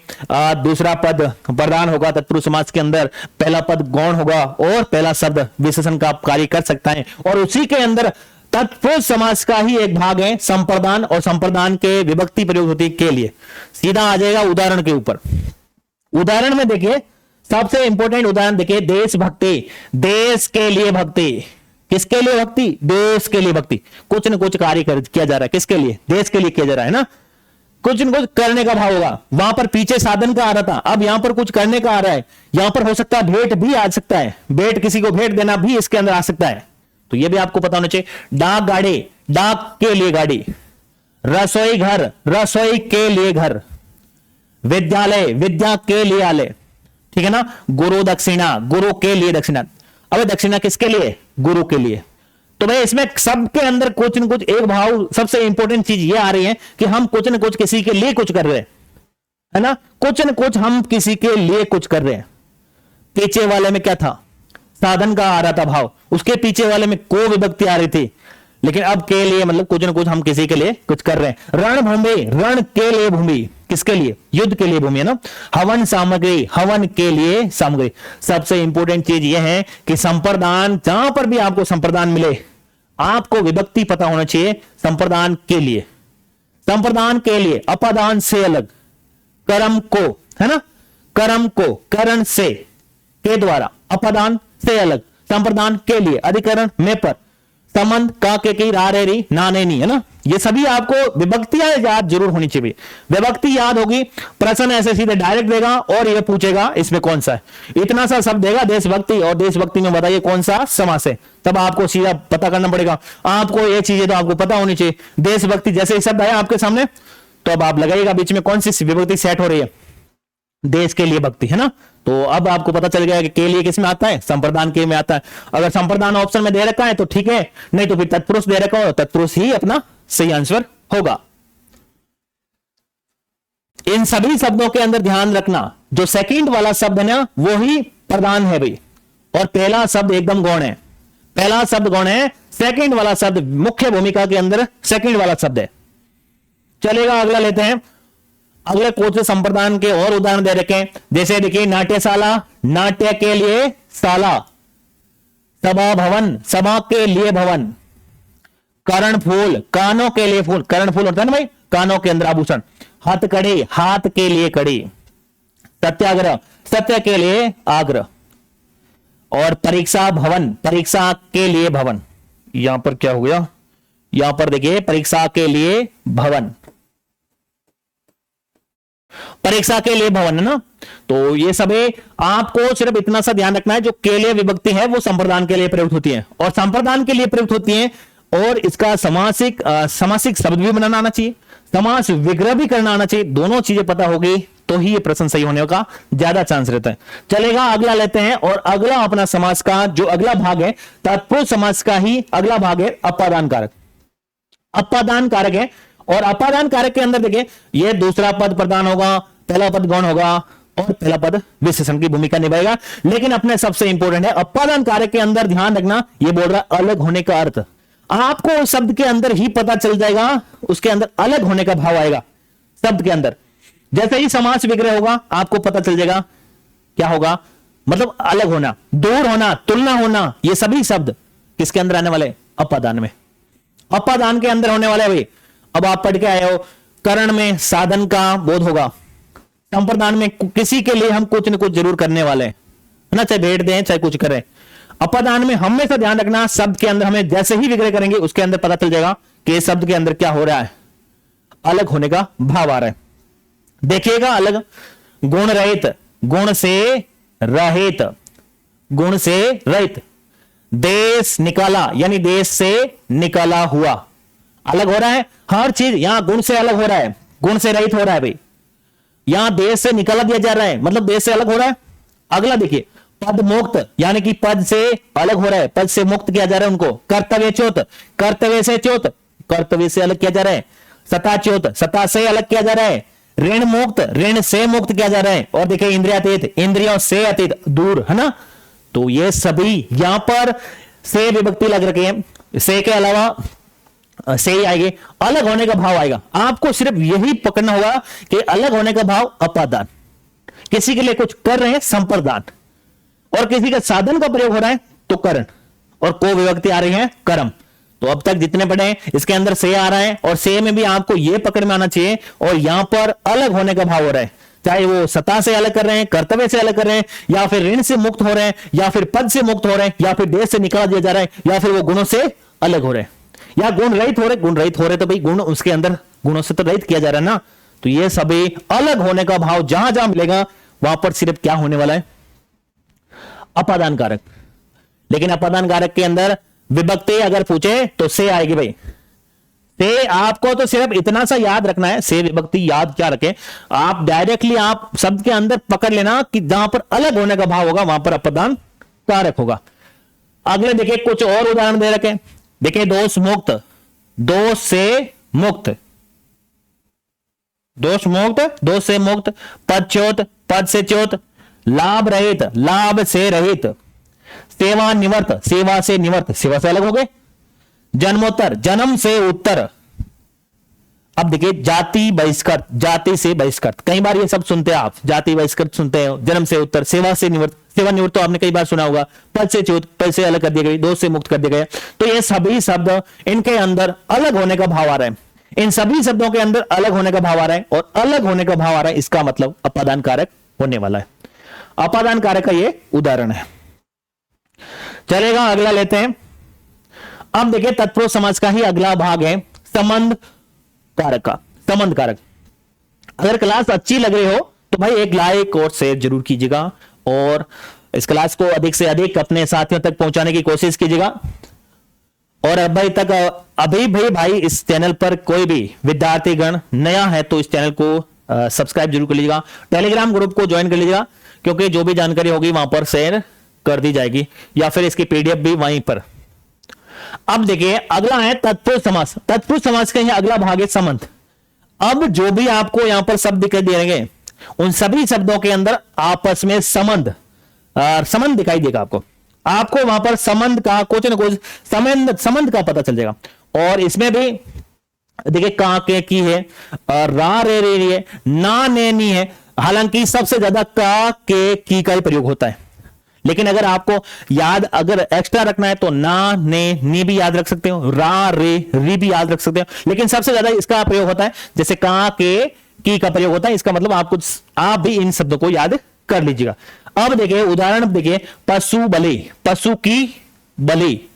दूसरा पद प्रधान होगा तत्पुरुष समास के अंदर, पहला पद गौण होगा, और पहला शब्द विशेषण का कार्य कर सकता है, और उसी के अंदर तत्पुरुष समास का ही एक भाग है संप्रदान, और संप्रदान के विभक्ति प्रयोग होती है के लिए। सीधा आ जाएगा उदाहरण के ऊपर। उदाहरण में देखिए सबसे इंपॉर्टेंट उदाहरण देखिए, देशभक्ति, देश के लिए भक्ति, किसके लिए भक्ति, देश के लिए भक्ति, कुछ न कुछ कार्य किया जा रहा है, किसके लिए, देश के लिए किया जा रहा है ना, कुछ न कुछ करने का भाव होगा। वहां पर पीछे साधन का आ रहा था, अब यहां पर कुछ करने का आ रहा है। यहां पर हो सकता है भेंट भी आ सकता है, भेंट किसी को भेंट देना भी इसके अंदर आ सकता है, तो यह भी आपको पता होना चाहिए। डाक गाड़ी, डाक के लिए गाड़ी, रसोई घर, रसोई के लिए घर, विद्यालय, विद्या के लिए आलय, ठीक है ना। गुरु दक्षिणा, गुरु के लिए दक्षिणा, अब दक्षिणा किसके लिए, गुरु के लिए। तो भाई इसमें सबके अंदर कुछ न कुछ एक भाव, सबसे इंपॉर्टेंट चीज ये आ रही है कि हम कुछ न कुछ किसी के लिए कुछ कर रहे हैं, है ना, कुछ न कुछ हम किसी के लिए कुछ कर रहे हैं। पीछे वाले में क्या था, साधन का आ रहा था भाव, उसके पीछे वाले में को विभक्ति आ रही थी, लेकिन अब के लिए मतलब कुछ न कुछ हम किसी के लिए कुछ कर रहे हैं। रणभूमि, रण के लिए भूमि, किसके लिए, युद्ध के लिए भूमि, है ना। हवन सामग्री, हवन के लिए सामग्री। सबसे इंपॉर्टेंट चीज यह है कि संप्रदान, जहां पर भी आपको संप्रदान मिले आपको विभक्ति पता होना चाहिए। संप्रदान के लिए, संप्रदान के लिए अपादान से अलग, कर्म को, है ना, कर्म को करण से के द्वारा, अपादान से अलग, संप्रदान के लिए, अधिकरण में पर, संबंध का के की रा रे री ना ने नी, है ना। ये सभी आपको विभक्तियां याद जरूर होनी चाहिए। विभक्ति याद होगी, प्रश्न ऐसे सीधे डायरेक्ट देगा और ये पूछेगा इसमें कौन सा है, इतना सा शब्द देगा देशभक्ति, और देशभक्ति में बताइए कौन सा समास है, तब आपको सीधा पता करना पड़ेगा। आपको ये चीजें तो आपको पता होनी चाहिए। देशभक्ति जैसे ही शब्द आया आपके सामने तो अब आप लगाइएगा बीच में कौन सी विभक्ति सेट हो रही है, देश के लिए भक्ति, है ना। तो अब आपको पता चल गया कि के लिए किस में आता है, संप्रदान के में आता है। अगर संप्रदान ऑप्शन में दे रखा है तो ठीक है, नहीं तो फिर तत्पुरुष दे रखा हो, तत्पुरुष ही अपना सही आंसर होगा। इन सभी शब्दों के अंदर ध्यान रखना, जो सेकंड वाला शब्द है ना वो ही प्रधान है भाई, और पहला शब्द एकदम गौण है। पहला शब्द गौण है, सेकंड वाला शब्द मुख्य भूमिका के अंदर सेकंड वाला शब्द है। चलेगा, अगला लेते हैं। अगले कोच से संप्रदान के और उदाहरण दे रखे, जैसे देखिए नाट्यशाला, नाट्य के लिए शाला, सभा भवन, सभा के लिए भवन, कर्ण फूल, कानों के लिए फूल, कर्ण फूल होता है ना भाई, कानों के अंदर आभूषण, हथकड़ी, हाथ के लिए कड़ी, सत्याग्रह, सत्य के लिए आग्रह, और परीक्षा भवन, परीक्षा के लिए भवन। यहां पर क्या हो गया, यहां पर देखिए परीक्षा के लिए भवन, परीक्षा के लिए भवन, है ना। तो ये सभी आपको सिर्फ इतना सा ध्यान रखना है, जो के लिए विभक्ति है वो संप्रदान के लिए प्रयुक्त होती है, और संप्रदान के लिए प्रयुक्त होती है, और इसका समासिक शब्द भी बनाना आना चाहिए, समास विग्रह भी करना आना चाहिए। दोनों चीजें पता होगी तो ही ये प्रश्न सही होने का ज्यादा चांस रहता है। चलेगा, अगला लेते हैं, और अगला अपना समास का जो अगला भाग है, तत्पुरुष समास का ही अगला भाग है अपादान कारक। अपादान कारक है, और अपादान कारक के अंदर देखिए ये दूसरा पद प्रधान होगा, पहला पद गौण होगा, और पहला पद विशेषण की भूमिका निभाएगा। लेकिन अपने सबसे इंपॉर्टेंट है अपादान कारक के अंदर ध्यान रखना, ये बोल रहा है अलग होने का अर्थ। आपको उस शब्द के अंदर ही पता चल जाएगा, उसके अंदर अलग होने का भाव आएगा शब्द के अंदर। जैसे ही समास विग्रह होगा आपको पता चल जाएगा क्या होगा, मतलब अलग होना, दूर होना, तुलना होना, ये सभी शब्द किसके अंदर आने वाले? अपादान में। अपादान के अंदर होने वाले भाई। अब आप पढ़ के आए हो, करण में साधन का बोध होगा, संप्रदान में किसी के लिए हम कुछ न कुछ जरूर करने वाले हैं, है ना, चाहे भेंट दें चाहे कुछ करें। अपादान में हमेशा ध्यान रखना, शब्द के अंदर हमें जैसे ही विग्रह करेंगे उसके अंदर पता चल जाएगा कि इस शब्द के अंदर क्या हो रहा है, अलग होने का भाव आ रहा है। देखिएगा, अलग गुण रहित, गुण से रहित, गुण से रहित, देश निकाला यानी देश से निकाला हुआ, अलग हो रहा है हर चीज। यहां गुण से अलग हो रहा है, गुण से रहित हो रहा है भाई। यहां देश से निकाला दिया जा रहा है, मतलब देश से अलग हो रहा है। अगला देखिए, पद मुक्त यानी कि पद से अलग हो रहा है, पद से मुक्त किया जा रहा है उनको। कर्तव्य च्युत, कर्तव्य से च्युत, कर्तव्य से अलग किया जा रहा है। सता च्युत, सता से अलग किया जा रहा है। ऋण मुक्त, ऋण से मुक्त किया जा रहा है। और देखिए इंद्रियातीत, इंद्रियों से अतीत, दूर, है ना। तो ये सभी यहां पर से विभक्ति लग रखी है, से के अलावा से ही आएगी, अलग होने का भाव आएगा। आपको सिर्फ यही पकड़ना होगा कि अलग होने का भाव अपादान, किसी के लिए कुछ कर रहे हैं संप्रदान, और किसी का साधन का प्रयोग हो रहा है तो करण, और को विभक्ति आ रही है कर्म। तो अब तक जितने पढ़े हैं इसके अंदर से आ रहा है, और से में भी आपको यह पकड़ में आना चाहिए। और यहां पर अलग होने का भाव हो रहा है, चाहे वो सता से अलग कर रहे हैं, कर्तव्य से अलग कर रहे हैं, या फिर ऋण से मुक्त हो रहे हैं, या फिर पद से मुक्त हो रहे हैं, या फिर देश से निकाल दिया जा रहा है, या फिर वो गुणों से अलग हो रहे हैं, या गुण रहित हो रहे। गुण रहित हो रहे तो भाई गुण उसके अंदर गुणों से तो रहित किया जा रहा है ना। तो ये सभी अलग होने का भाव जहां जहां मिलेगा वहां पर सिर्फ क्या होने वाला है? अपादान कारक। लेकिन अपादान कारक के अंदर विभक्ति अगर पूछे तो से आएगी भाई। से आपको तो सिर्फ इतना सा याद रखना है, से विभक्ति याद क्या रखें आप, डायरेक्टली आप शब्द के अंदर पकड़ लेना कि जहां पर अलग होने का भाव होगा वहां पर अपादान कारक होगा। अगले देखिए कुछ और उदाहरण दे रखे। देखिए दोष मुक्त, दोष से मुक्त, दोष मुक्त, दोष से मुक्त, पद च्युत, पद से च्युत, लाभ रहित, लाभ से रहित, सेवा निवर्त, सेवा से निवर्त, सेवा से अलग हो गए। जन्मोत्तर, जन्म से उत्तर। अब देखिए जाति बहिष्कृत, जाति से बहिष्कृत, कई बार ये सब सुनते हैं आप, जाति बहिष्कृत सुनते हैं, जन्म से उत्तर, सेवा से निवर्त, सेवा निवृत्त तो आपने कई बार सुना होगा। पद से च्युत, पद से अलग कर दिया गया, दोष से मुक्त कर दिया गया। तो ये सभी शब्द इनके अंदर अलग होने का भाव आ रहा है, इन सभी शब्दों के अंदर अलग होने का भाव आ रहा है, और अलग होने का भाव आ रहा है, इसका मतलब अपादान कारक होने वाला है। अपादान कारक का ये उदाहरण है। चलेगा, अगला लेते हैं। अब देखिए तत्पुरुष समास का ही अगला भाग है संबंध कारक का। संबंध कारक, अगर क्लास अच्छी लग रही हो तो भाई एक लाइक और शेयर जरूर कीजिएगा, और इस क्लास को अधिक से अधिक अपने साथियों तक पहुंचाने की कोशिश कीजिएगा। और अभी भाई इस चैनल पर कोई भी विद्यार्थीगण नया है तो इस चैनल को सब्सक्राइब जरूर कर लीजिएगा, टेलीग्राम ग्रुप को ज्वाइन कर लीजिएगा, क्योंकि जो भी जानकारी होगी वहां पर शेयर कर दी जाएगी, या फिर इसकी पीडीएफ भी वहीं पर। अब देखिए अगला है तत्पुरुष समास। तत्पुरुष समास का यह अगला भाग है संबंध। अब जो भी आपको यहां पर शब्द दिखाई दे रहे हैं उन सभी शब्दों के अंदर आपस में संबंध संबंध दिखाई देगा आपको वहां पर संबंध का कुछ न कुछ संबंध का पता चल जाएगा। और इसमें भी देखिए का के की है, रा रे रे है, ना ने नी है। हालांकि सबसे ज्यादा का के की का ही प्रयोग होता है, लेकिन अगर आपको याद अगर एक्स्ट्रा रखना है तो ना ने नी भी याद रख सकते हो, रा रे री भी याद रख सकते हो, लेकिन सबसे ज्यादा इसका प्रयोग होता है जैसे का के की का प्रयोग होता है। इसका मतलब आप भी इन शब्दों को याद कर लीजिएगा। अब देखिए उदाहरण देखिए, पशु बलि, पशु की बलि,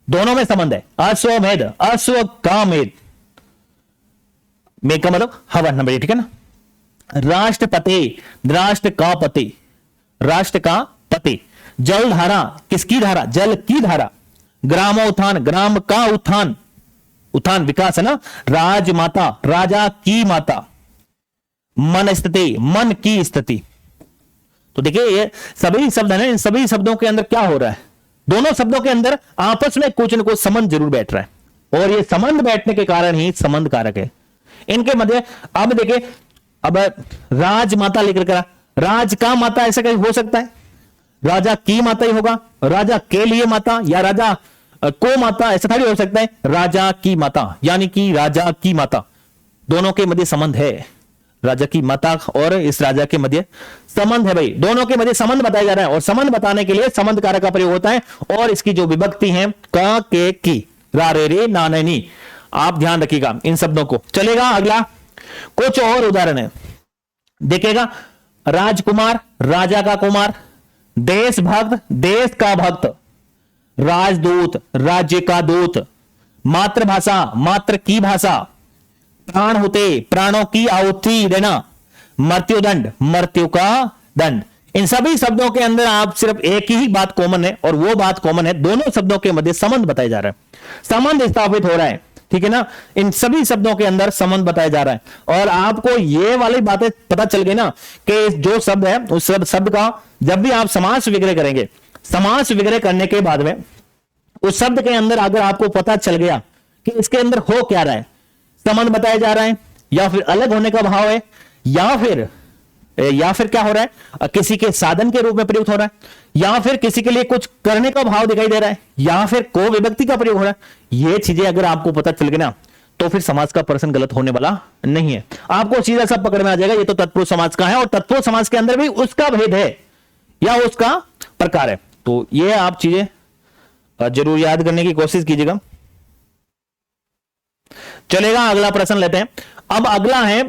दोनों में संबंध है। अश्वमेध, अश्व का मेध, मेघ का मतलब हवन नंबर, ठीक है ना। राष्ट्रपति, राष्ट्र का पति, राष्ट्र का पति। जलधारा, किसकी धारा? जल की धारा। ग्रामोत्थान, ग्राम का उत्थान, उत्थान विकास है ना। राजमाता, राजा की माता। मन स्थिति, मन की स्थिति। तो देखिए ये सभी शब्द है, इन सभी शब्दों के अंदर क्या हो रहा है? दोनों शब्दों के अंदर आपस में कुछ न कुछ संबंध जरूर बैठ रहा है, और ये संबंध बैठने के कारण ही संबंध कारक है इनके मध्य। अब देखिए, अब राजमाता लेकर करा, राज का माता ऐसा कहीं हो सकता है? राजा की माता ही होगा, राजा के लिए माता, या राजा को माता, ऐसा थोड़ी हो सकता है। राजा की माता यानी कि राजा की माता, दोनों के मध्य संबंध है। राजा की माता और इस राजा के मध्य संबंध है भाई, दोनों के मध्य संबंध बताया जा रहा है और संबंध बताने के लिए संबंध कारक का प्रयोग होता है और इसकी जो विभक्ति है क के की रा रे रे ना ने नी, आप ध्यान रखिएगा इन शब्दों को। चलेगा अगला, कुछ और उदाहरण है देखिएगा, राजकुमार राजा का कुमार, देशभक्त देश का भक्त, राजदूत राज्य का दूत, मातृभाषा मात्र की भाषा, प्राण होते प्राणों की आहुति देना, मृत्युदंड मृत्यु का दंड। इन सभी शब्दों के अंदर आप सिर्फ एक ही बात कॉमन है और वो बात कॉमन है, दोनों शब्दों के मध्य संबंध बताया जा रहा है, संबंध स्थापित हो रहा है, ठीक है ना। इन सभी शब्दों के अंदर संबंध बताया जा रहा है और आपको ये वाली बातें पता चल गई ना कि जो शब्द है उस शब्द का जब भी आप समास विग्रह करेंगे, समास विग्रह करने के बाद में उस शब्द के अंदर अगर आपको पता चल गया कि इसके अंदर हो क्या रहा है, संबंध बताया जा रहा है या फिर अलग होने का भाव है या फिर क्या हो रहा है, किसी के साधन के रूप में प्रयुक्त हो रहा है या फिर किसी के लिए कुछ करने का भाव दिखाई दे रहा है या फिर को विभक्ति का प्रयोग हो रहा है, ये चीजें अगर आपको पता चल गई ना तो फिर समाज का प्रश्न गलत होने वाला नहीं है, आपको सीधा सब पकड़ में आ जाएगा ये तो तत्पुरुष समाज का है और तत्पुरुष समाज के अंदर भी उसका भेद है या उसका प्रकार है। तो ये आप चीजें जरूर याद करने की कोशिश कीजिएगा। चलेगा अगला प्रश्न लेते हैं। अब अगला है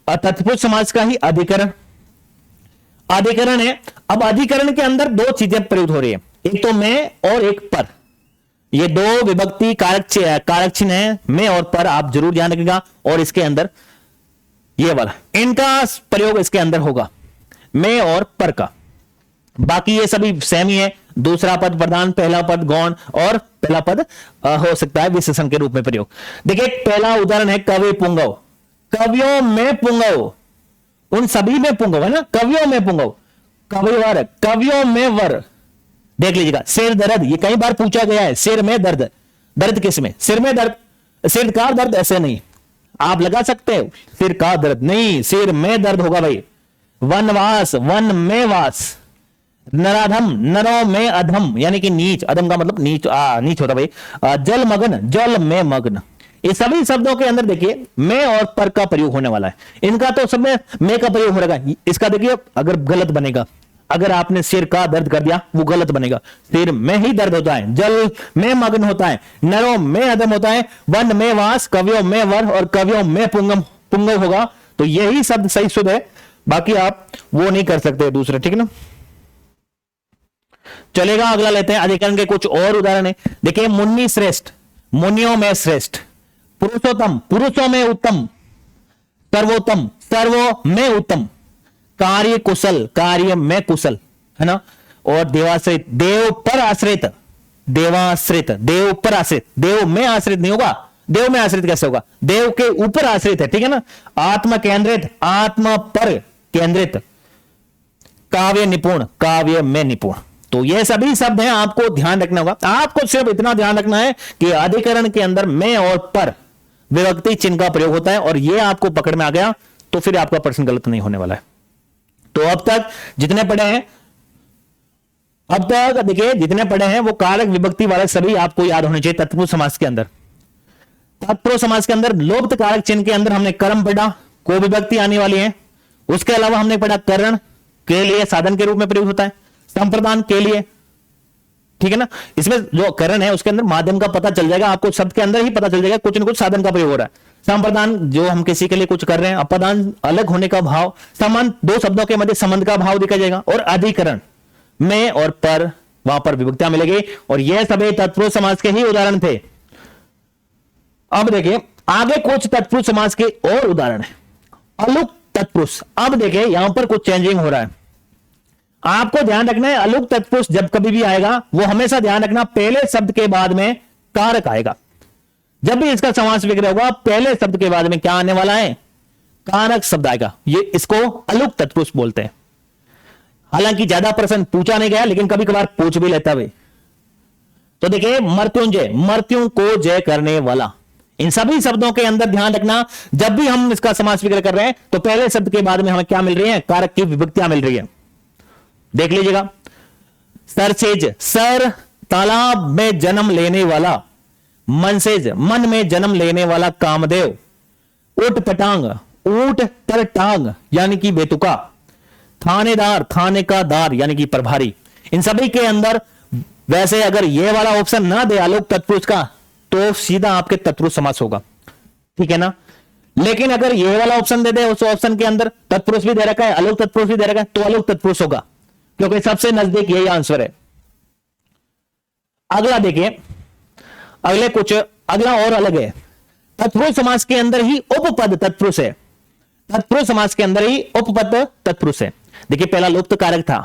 तत्पुरुष समाज का ही अधिकरण, अधिकरण है। अब अधिकरण के अंदर दो चीजें प्रयुक्त हो रही है, एक तो मैं और एक पर, ये दो विभक्ति कारक चिन्ह है, मैं और पर, आप जरूर ध्यान रखिएगा। और इसके अंदर ये वाला इनका प्रयोग इसके अंदर होगा, मैं और पर का, बाकी ये सभी सेम ही है, दूसरा पद प्रधान, पहला पद गौण और पहला पद हो सकता है विशेषण के रूप में प्रयोग। देखिए पहला उदाहरण है कवि पुंगव, कवियों में पुंगव, उन सभी में पुंगव है ना, कवियों में पुंगव, कविवर कवियों में वर। देख लीजिएगा सिर दर्द, ये कई बार पूछा गया है, सिर में दर्द, दर्द किस में, सिर में दर्द, सिर का दर्द ऐसे नहीं, आप लगा सकते हो सिर का दर्द नहीं, सिर में दर्द होगा भाई। वनवास वन में वास, नराधम नरों में अधम यानी कि नीच, अधम का मतलब नीच नीच होता भाई। जल मग्न जल में मग्न, ये सभी शब्दों के अंदर देखिए मैं और पर का प्रयोग होने वाला है, इनका तो सब में मैं का प्रयोग हो रहा है। इसका देखिए अगर गलत बनेगा, अगर आपने सिर का दर्द कर दिया वो गलत बनेगा, सिर में ही दर्द होता है, जल में मग्न होता है, नरों में अधम होता है, वन में वास, कवियों में वर और कवियों में पुंगम पुंगव होगा। तो यही शब्द सही शुद्ध है, बाकी आप वो नहीं कर सकते दूसरे, ठीक है ना। चलेगा अगला लेते हैं, अधिकरण के कुछ और उदाहरण है। देखिए मुन्नी श्रेष्ठ, मुनियों में श्रेष्ठ, पुरुषोत्तम पुरुषों में उत्तम, सर्वोत्तम सर्वो में उत्तम, कार्य कुशल कार्य में कुशल, है ना। और देवाश्रित देव पर आश्रित, देवाश्रित देव पर आश्रित, देव में आश्रित नहीं होगा, देव में आश्रित कैसे होगा, देव के ऊपर आश्रित है, ठीक है ना। आत्म केंद्रित आत्मा पर केंद्रित, काव्य निपुण काव्य में निपुण। तो ये सभी शब्द हैं, आपको ध्यान रखना होगा। आपको सिर्फ इतना ध्यान रखना है कि अधिकरण के अंदर मैं और पर विभक्ति चिन्ह का प्रयोग होता है और ये आपको पकड़ में आ गया तो फिर आपका प्रश्न गलत नहीं होने वाला है। तो अब तक जितने पढ़े हैं, अब तक देखिए जितने पढ़े हैं वो कारक विभक्ति वाले सभी आपको याद होने चाहिए। तत्पुरुष समास के अंदर, तत्पुरुष समास के अंदर लोप्त कारक चिन्ह के अंदर हमने कर्म पढ़ा, को विभक्ति आने वाली है। उसके अलावा हमने पढ़ा करण के लिए साधन के रूप में प्रयोग होता है, संप्रदान के लिए, ठीक है ना। इसमें जो करण है उसके अंदर माध्यम का पता चल जाएगा आपको, शब्द के अंदर ही पता चल जाएगा कुछ न कुछ साधन का प्रयोग हो रहा है। संप्रदान जो हम किसी के लिए कुछ कर रहे हैं, अपदान अलग होने का भाव, संबंध दो शब्दों के मध्य संबंध का भाव दिखा जाएगा। और अधिकरण में और पर, वहां पर विभक्तियां मिलेगी और यह सभी तत्पुरुष समास के ही उदाहरण थे। अब देखिए आगे कुछ तत्पुरुष समास के और उदाहरण है। अलुक तत्पुरुष, अब देखिए यहां पर कुछ चेंजिंग हो रहा है, आपको ध्यान रखना है। अलुक तत्पुरुष जब कभी भी आएगा वो हमेशा ध्यान रखना पहले शब्द के बाद में कारक आएगा। जब भी इसका समास विग्रह होगा पहले शब्द के बाद में क्या आने वाला है, कारक शब्द आएगा। ये इसको अलुक तत्पुरुष बोलते हैं। हालांकि ज्यादा प्रश्न पूछा नहीं गया लेकिन कभी कभार पूछ भी लेता भाई। तो देखिए मृत्युंजय, मृत्यु को जय करने वाला, इन सभी शब्दों के अंदर ध्यान रखना जब भी हम इसका समास विग्रह कर रहे हैं तो पहले शब्द के बाद में हमें क्या मिल रही है, कारक की विभक्तियां मिल रही है। देख लीजिएगा, सरसेज सर, तालाब में जन्म लेने वाला, मनसेज मन में जन्म लेने वाला कामदेव, उठ पटांग ऊंट तर टांग यानी कि बेतुका, थानेदार थाने का दार यानी कि प्रभारी। इन सभी के अंदर वैसे अगर ये वाला ऑप्शन ना दे आलोक तत्पुरुष का तो सीधा आपके तत्पुरुष समास होगा, ठीक है ना। लेकिन अगर ये वाला ऑप्शन दे दे, उस ऑप्शन के अंदर तत्पुरुष भी दे रखा है, आलोक तत्पुरुष भी दे रखा है, तो आलोक तत्पुरुष होगा, क्योंकि सबसे नजदीक यही आंसर है। अगला देखिए, अगला और अलग है। तत्पुरुष समास के अंदर ही उपपद तत्पुरुष है, तत्पुरुष समास के अंदर ही उपपद तत्पुरुष है। देखिए पहला लुप्त कारक था,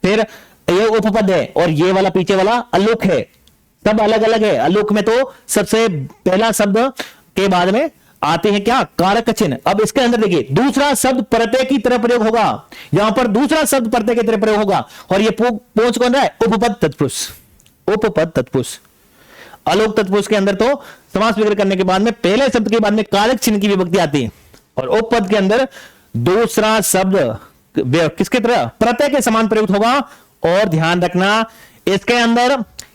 फिर ये उपपद है, और ये वाला पीछे वाला अलोक है, सब अलग अलग है। अलोक में तो सबसे पहला शब्द के बाद में आते हैं क्या, कारक चिन्ह। अब इसके अंदर देखिए दूसरा शब्द प्रत्यय की तरह प्रयोग होगा, यहां पर दूसरा शब्द प्रत्यय की तरह प्रयोग होगा, और ये पहुंच कौन रहा है, उपपद तत्पुरुष, उपपद तत्पुरुष। आलोक तत्पुरुष के अंदर तो समास विग्रह करने के बाद में पहले शब्द के बाद में कारक चिन्ह की विभक्ति आती है, और उपपद के अंदर दूसरा शब्द किसके तरह, प्रत्यय के समान प्रयुक्त होगा। और ध्यान रखना इसके अंदर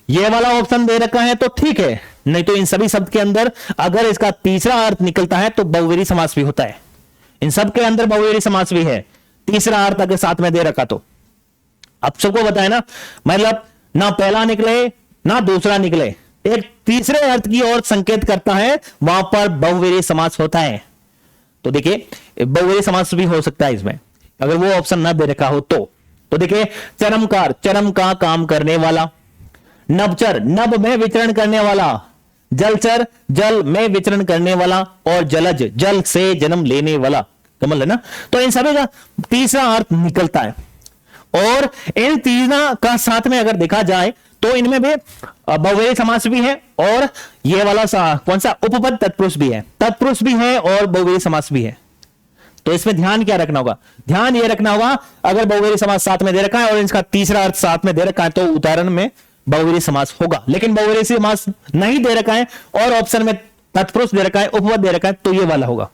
ये वाला ऑप्शन दे रखा है तो ठीक है, नहीं तो इन सभी शब्द के अंदर अगर इसका तीसरा अर्थ निकलता है तो बहुवीरी समास भी होता है। इन सब के अंदर बहुवीरी समास भी है, तीसरा अर्थ अगर साथ में दे रखा तो। अब सबको बताए ना, मतलब ना पहला निकले ना दूसरा निकले, एक तीसरे अर्थ की ओर संकेत करता है, वहां पर बहुवीरी समास होता है। तो देखिए बहुवीरी समास भी हो सकता है इसमें, अगर वो ऑप्शन ना दे रखा हो तो देखिए चरमकार, चरम का काम करने वाला, नभचर, नभ में विचरण करने वाला, जलचर, जल में विचरण करने वाला, और जलज, जल से जन्म लेने वाला, कमल है ना। तो इन सभी का तीसरा अर्थ निकलता है, और इन तीनों का साथ में अगर देखा जाए तो इनमें भी बहुवीरी समास भी है, और ये वाला कौन सा, उपपद तत्पुरुष भी है, तत्पुरुष भी है और बहुवीरी समास भी है। तो इसमें ध्यान क्या रखना होगा, ध्यान ये रखना होगा अगर बहुवीरी समास साथ में दे रखा है और इसका तीसरा अर्थ साथ में दे रखा है तो उदाहरण में बहुवीरी समास होगा। लेकिन बहुवीरी समास नहीं दे रखा है और ऑप्शन में तत्पुरुष दे रखा है, उपपद दे रखा है, तो ये वाला होगा।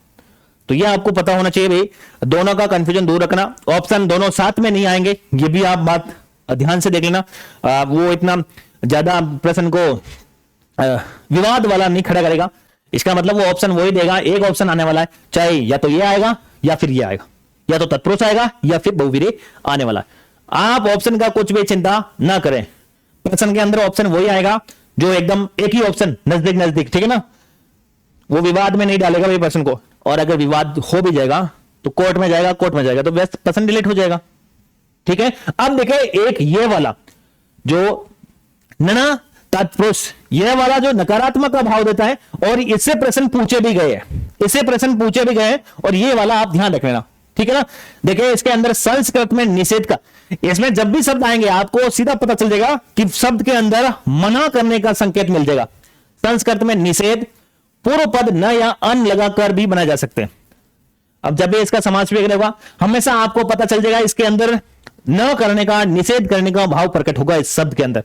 तो ये आपको पता होना चाहिए भाई, दोनों का कंफ्यूजन दूर रखना। ऑप्शन दोनों साथ में नहीं आएंगे, ये भी आप बात ध्यान से देख लेना। वो इतना ज्यादा प्रश्न को विवाद वाला नहीं खड़ा करेगा, इसका मतलब वो ऑप्शन वही देगा, एक ऑप्शन आने वाला है, चाहे या तो ये आएगा या फिर ये आएगा, या तो तत्पुरुष आएगा या फिर बहुवीरी आने वाला है। आप ऑप्शन का कुछ भी चिंता ना करें, प्रश्न के अंदर ऑप्शन वही आएगा जो एकदम एक ही ऑप्शन नजदीक नजदीक, ठीक है ना, वो विवाद में नहीं डालेगा भाई प्रश्न को। और अगर विवाद हो भी जाएगा तो कोर्ट में जाएगा, कोर्ट में जाएगा तो व्यस्त प्रश्न डिलीट हो जाएगा, ठीक है। अब देखिए एक ये वाला जो नना तत्पुरुष, यह वाला जो नकारात्मक का भाव देता है, और इससे प्रश्न पूछे भी गए हैं, इससे प्रश्न पूछे भी गए, और ये वाला आप ध्यान रख लेना, ठीक है ना। देखिए इसके अंदर संस्कृत में निषेध का, इसमें जब भी शब्द आएंगे आपको सीधा पता चल जाएगा कि शब्द के अंदर मना करने का संकेत मिल जाएगा। संस्कृत में निषेध पूर्व पद न या अन लगाकर भी बनाए जा सकते हैं। अब जब भी इसका समास विग्रह होगा हमेशा आपको पता चल जाएगा इसके अंदर न करने का, निषेध करने का भाव प्रकट होगा इस शब्द के अंदर।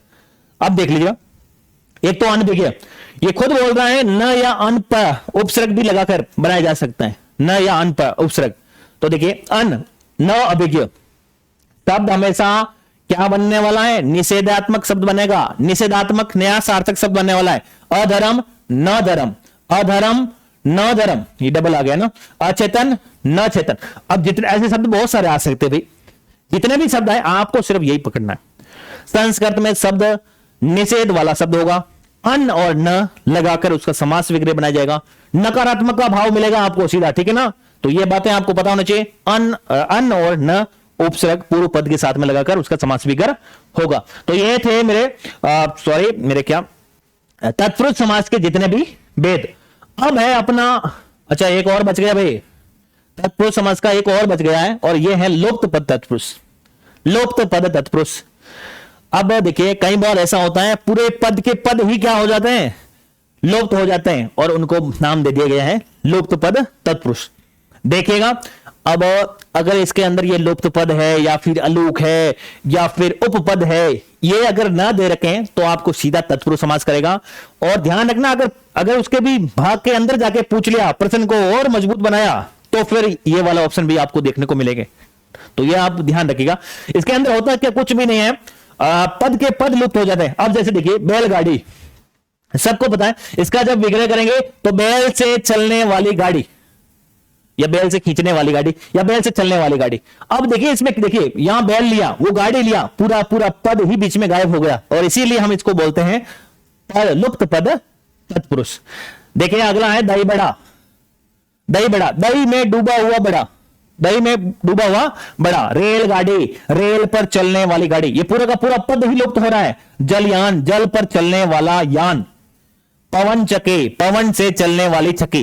अब देख लीजिए, एक तो अनभिज्ञ, ये खुद बोल रहा है न या अन पर उपसर्ग भी लगाकर बनाया जा सकता है, न या अन पर उपसर्ग। तो देखिए अन, न अभिज्ञ शब्द हमेशा क्या बनने वाला है, निषेधात्मक शब्द बनेगा, निषेधात्मक नया सार्थक शब्द बनने वाला है। अधर्म न धर्म, अधर्म न धर्म, ये डबल आ गया ना, अचेतन न चेतन। अब जितने ऐसे शब्द बहुत सारे आ सकते भाई, जितने भी शब्द है आपको सिर्फ यही पकड़ना है। संस्कृत में शब्द निषेध वाला शब्द होगा, अन और न लगाकर उसका समास विग्रह बनाया जाएगा, नकारात्मक का भाव मिलेगा आपको सीधा, ठीक है ना। तो ये बातें आपको पता होना चाहिए, अन और न उपसर्ग पूर्व पद के साथ में लगाकर उसका समास विग्रह होगा। तो ये थे मेरे क्या तत्पुरुष समास के जितने भी भेद। अब है अपना, अच्छा एक और बच गया भाई, तत्पुरुष समास का एक और बच गया है, और ये है लोप्त पद तत्पुरुष, लोप्त पद तत्पुरुष। अब देखिए कई बार ऐसा होता है पूरे पद के पद ही क्या हो जाते हैं, लोप्त हो जाते हैं, और उनको नाम दे दिया गया है लोप्त पद तत्पुरुष। देखिएगा अब अगर इसके अंदर ये लुप्त पद है या फिर अलूक है या फिर उपपद है, ये अगर ना दे रखें तो आपको सीधा तत्पुरुष समास करेगा। और ध्यान रखना अगर उसके भी भाग के अंदर जाके पूछ लिया, प्रश्न को और मजबूत बनाया, तो फिर ये वाला ऑप्शन भी आपको देखने को मिलेंगे। तो ये आप ध्यान रखिएगा। इसके अंदर होता है क्या, कुछ भी नहीं है, पद के पद लुप्त हो जाते हैं। अब जैसे देखिए बैलगाड़ी, सबको पता है, इसका जब विग्रह करेंगे तो बैल से चलने वाली गाड़ी, या बैल से खींचने वाली गाड़ी या बैल से चलने वाली गाड़ी। अब देखिए इसमें, देखिए यहां बैल लिया, वो गाड़ी लिया, पूरा पूरा पद ही बीच में गायब हो गया और इसीलिए हम इसको बोलते हैं लुप्त पद तत्पुरुष। देखिए अगला है दही बड़ा। दही बड़ा, दही में डूबा हुआ बड़ा, दही में डूबा हुआ बड़ा। रेलगाड़ी, रेल पर चलने वाली गाड़ी, ये पूरा का पूरा पद ही लुप्त हो रहा है। जलयान, जल पर चलने वाला यान। पवन चक्की, पवन से चलने वाली चक्की।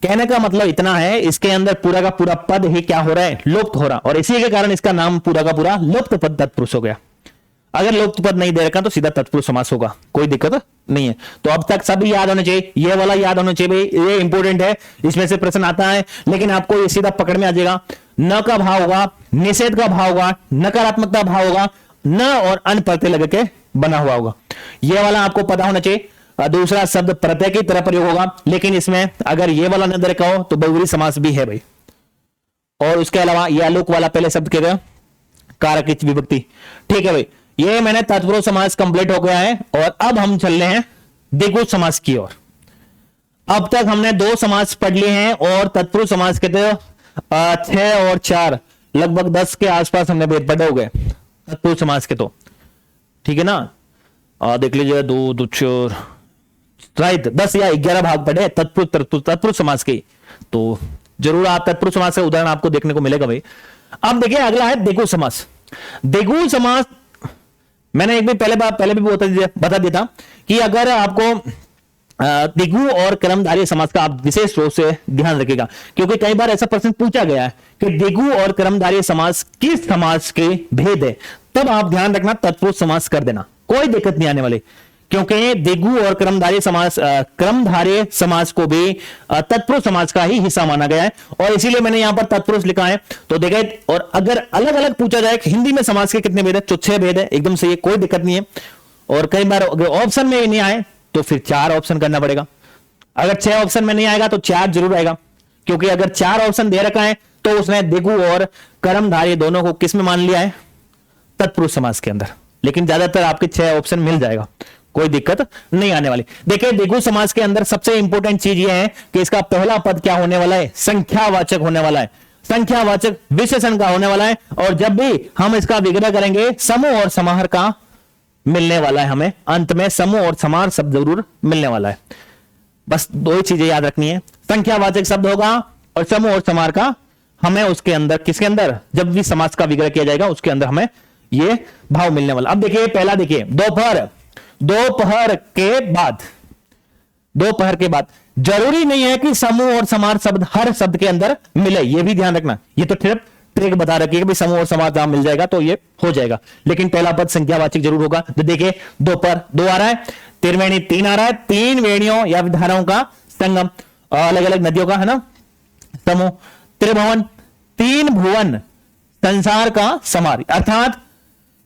कहने का मतलब इतना है, इसके अंदर पूरा का पूरा पद ही क्या हो रहा है, लुप्त हो रहा, और इसी के कारण इसका नाम पूरा का पूरा लुप्त पद तत्पुरुष हो गया। अगर लुप्त पद नहीं दे रखा तो सीधा तत्पुरुष समास होगा, कोई दिक्कत नहीं है। तो अब तक सभी याद होने चाहिए, ये वाला याद होना चाहिए भाई, ये इंपॉर्टेंट है, इसमें से प्रश्न आता है, लेकिन आपको ये सीधा पकड़ में आ जाएगा। न का भाव होगा, निषेध का भाव होगा, नकारात्मक का भाव होगा, न और अन प्रत्यय लग के बना हुआ होगा, ये वाला आपको पता होना चाहिए। दूसरा शब्द प्रत्यय की तरह प्रयोग होगा, लेकिन इसमें अगर ये वाला न दे रखा हो तो बहुव्रीहि समास भी है भाई। और उसके अलावा ये आलोक वाला पहले शब्द के गए कारक विभक्ति। ठीक है भाई, ये मैंने तत्पुरुष समास कंप्लीट हो गया है और अब हम चल रहे हैं द्विगु समास की ओर। अब तक हमने 2 समास पढ़ लिए हैं और तत्पुरुष समास के तो 6 और 4 लगभग 10 के आसपास हमने भेद पढ़े हो गए तत्पुरुष समास के तो, ठीक है ना। देख लीजिए 2 2 4 राइट 10 या 11 भाग पढ़े तत्पुरुष समास के, तो जरूर आप तत्पुरुष समास का उदाहरण आपको देखने को मिलेगा भाई। अब देखिए अगला है द्विगु समास। द्विगु समास मैंने एक भी पहले भी बता दिया था कि अगर आपको द्विगु और कर्मधारय समास का आप विशेष रूप से ध्यान रखिएगा, क्योंकि कई बार ऐसा प्रश्न पूछा गया है कि द्विगु और कर्मधारय समास किस समास के भेद है, तब आप ध्यान रखना तत्पुरुष समास कर देना, कोई दिक्कत नहीं आने वाली, क्योंकि द्विगु और कर्मधारय समास को भी तत्पुरुष समास का ही हिस्सा माना गया है और इसीलिए मैंने यहां पर तत्पुरुष लिखा है। तो देखिए, और अगर अलग अलग पूछा जाए कि हिंदी में समास के कितने भेद है, तो 6 भेद है, एकदम सही है, कोई दिक्कत नहीं है। और कई बार अगर ऑप्शन में नहीं आए तो फिर 4 ऑप्शन करना पड़ेगा। अगर 6 ऑप्शन में नहीं आएगा तो 4 जरूर आएगा, क्योंकि अगर 4 ऑप्शन दे रखा है तो उसने द्विगु और कर्मधारय दोनों को किस में मान लिया है, तत्पुरुष समास के अंदर। लेकिन ज्यादातर आपके 6 ऑप्शन मिल जाएगा, कोई दिक्कत नहीं आने वाली। देखिए द्विगु समास के अंदर सबसे इंपॉर्टेंट चीज यह है कि इसका पहला पद क्या होने वाला है, संख्यावाचक होने वाला है, संख्यावाचक विशेषण का होने वाला है। और जब भी हम इसका विग्रह करेंगे समूह और समाहार का मिलने वाला है, हमें अंत में समूह और समाहार शब्द जरूर मिलने वाला है। बस 2 ही चीजें याद रखनी है, संख्यावाचक शब्द होगा और समूह और समाहार का हमें उसके अंदर, किसके अंदर, जब भी समास का विग्रह किया जाएगा उसके अंदर हमें ये भाव मिलने वाला। अब देखिए पहला, देखिए दोपहर के बाद, दोपहर के बाद जरूरी नहीं है कि समूह और समाहार शब्द हर शब्द के अंदर मिले, ये भी ध्यान रखना। ये तो ट्रिक बता रखी है कि समूह और समाहार जहां मिल जाएगा तो ये हो जाएगा, लेकिन पहला पद संख्यावाचक जरूर होगा। तो देखिए दोपहर 2 आ रहा है, त्रिवेणी 3 आ रहा है, 3 वेणियों या धाराओं का संगम, अलग अलग नदियों का है ना समूह। त्रिभुवन 3 भुवन, संसार का समार, अर्थात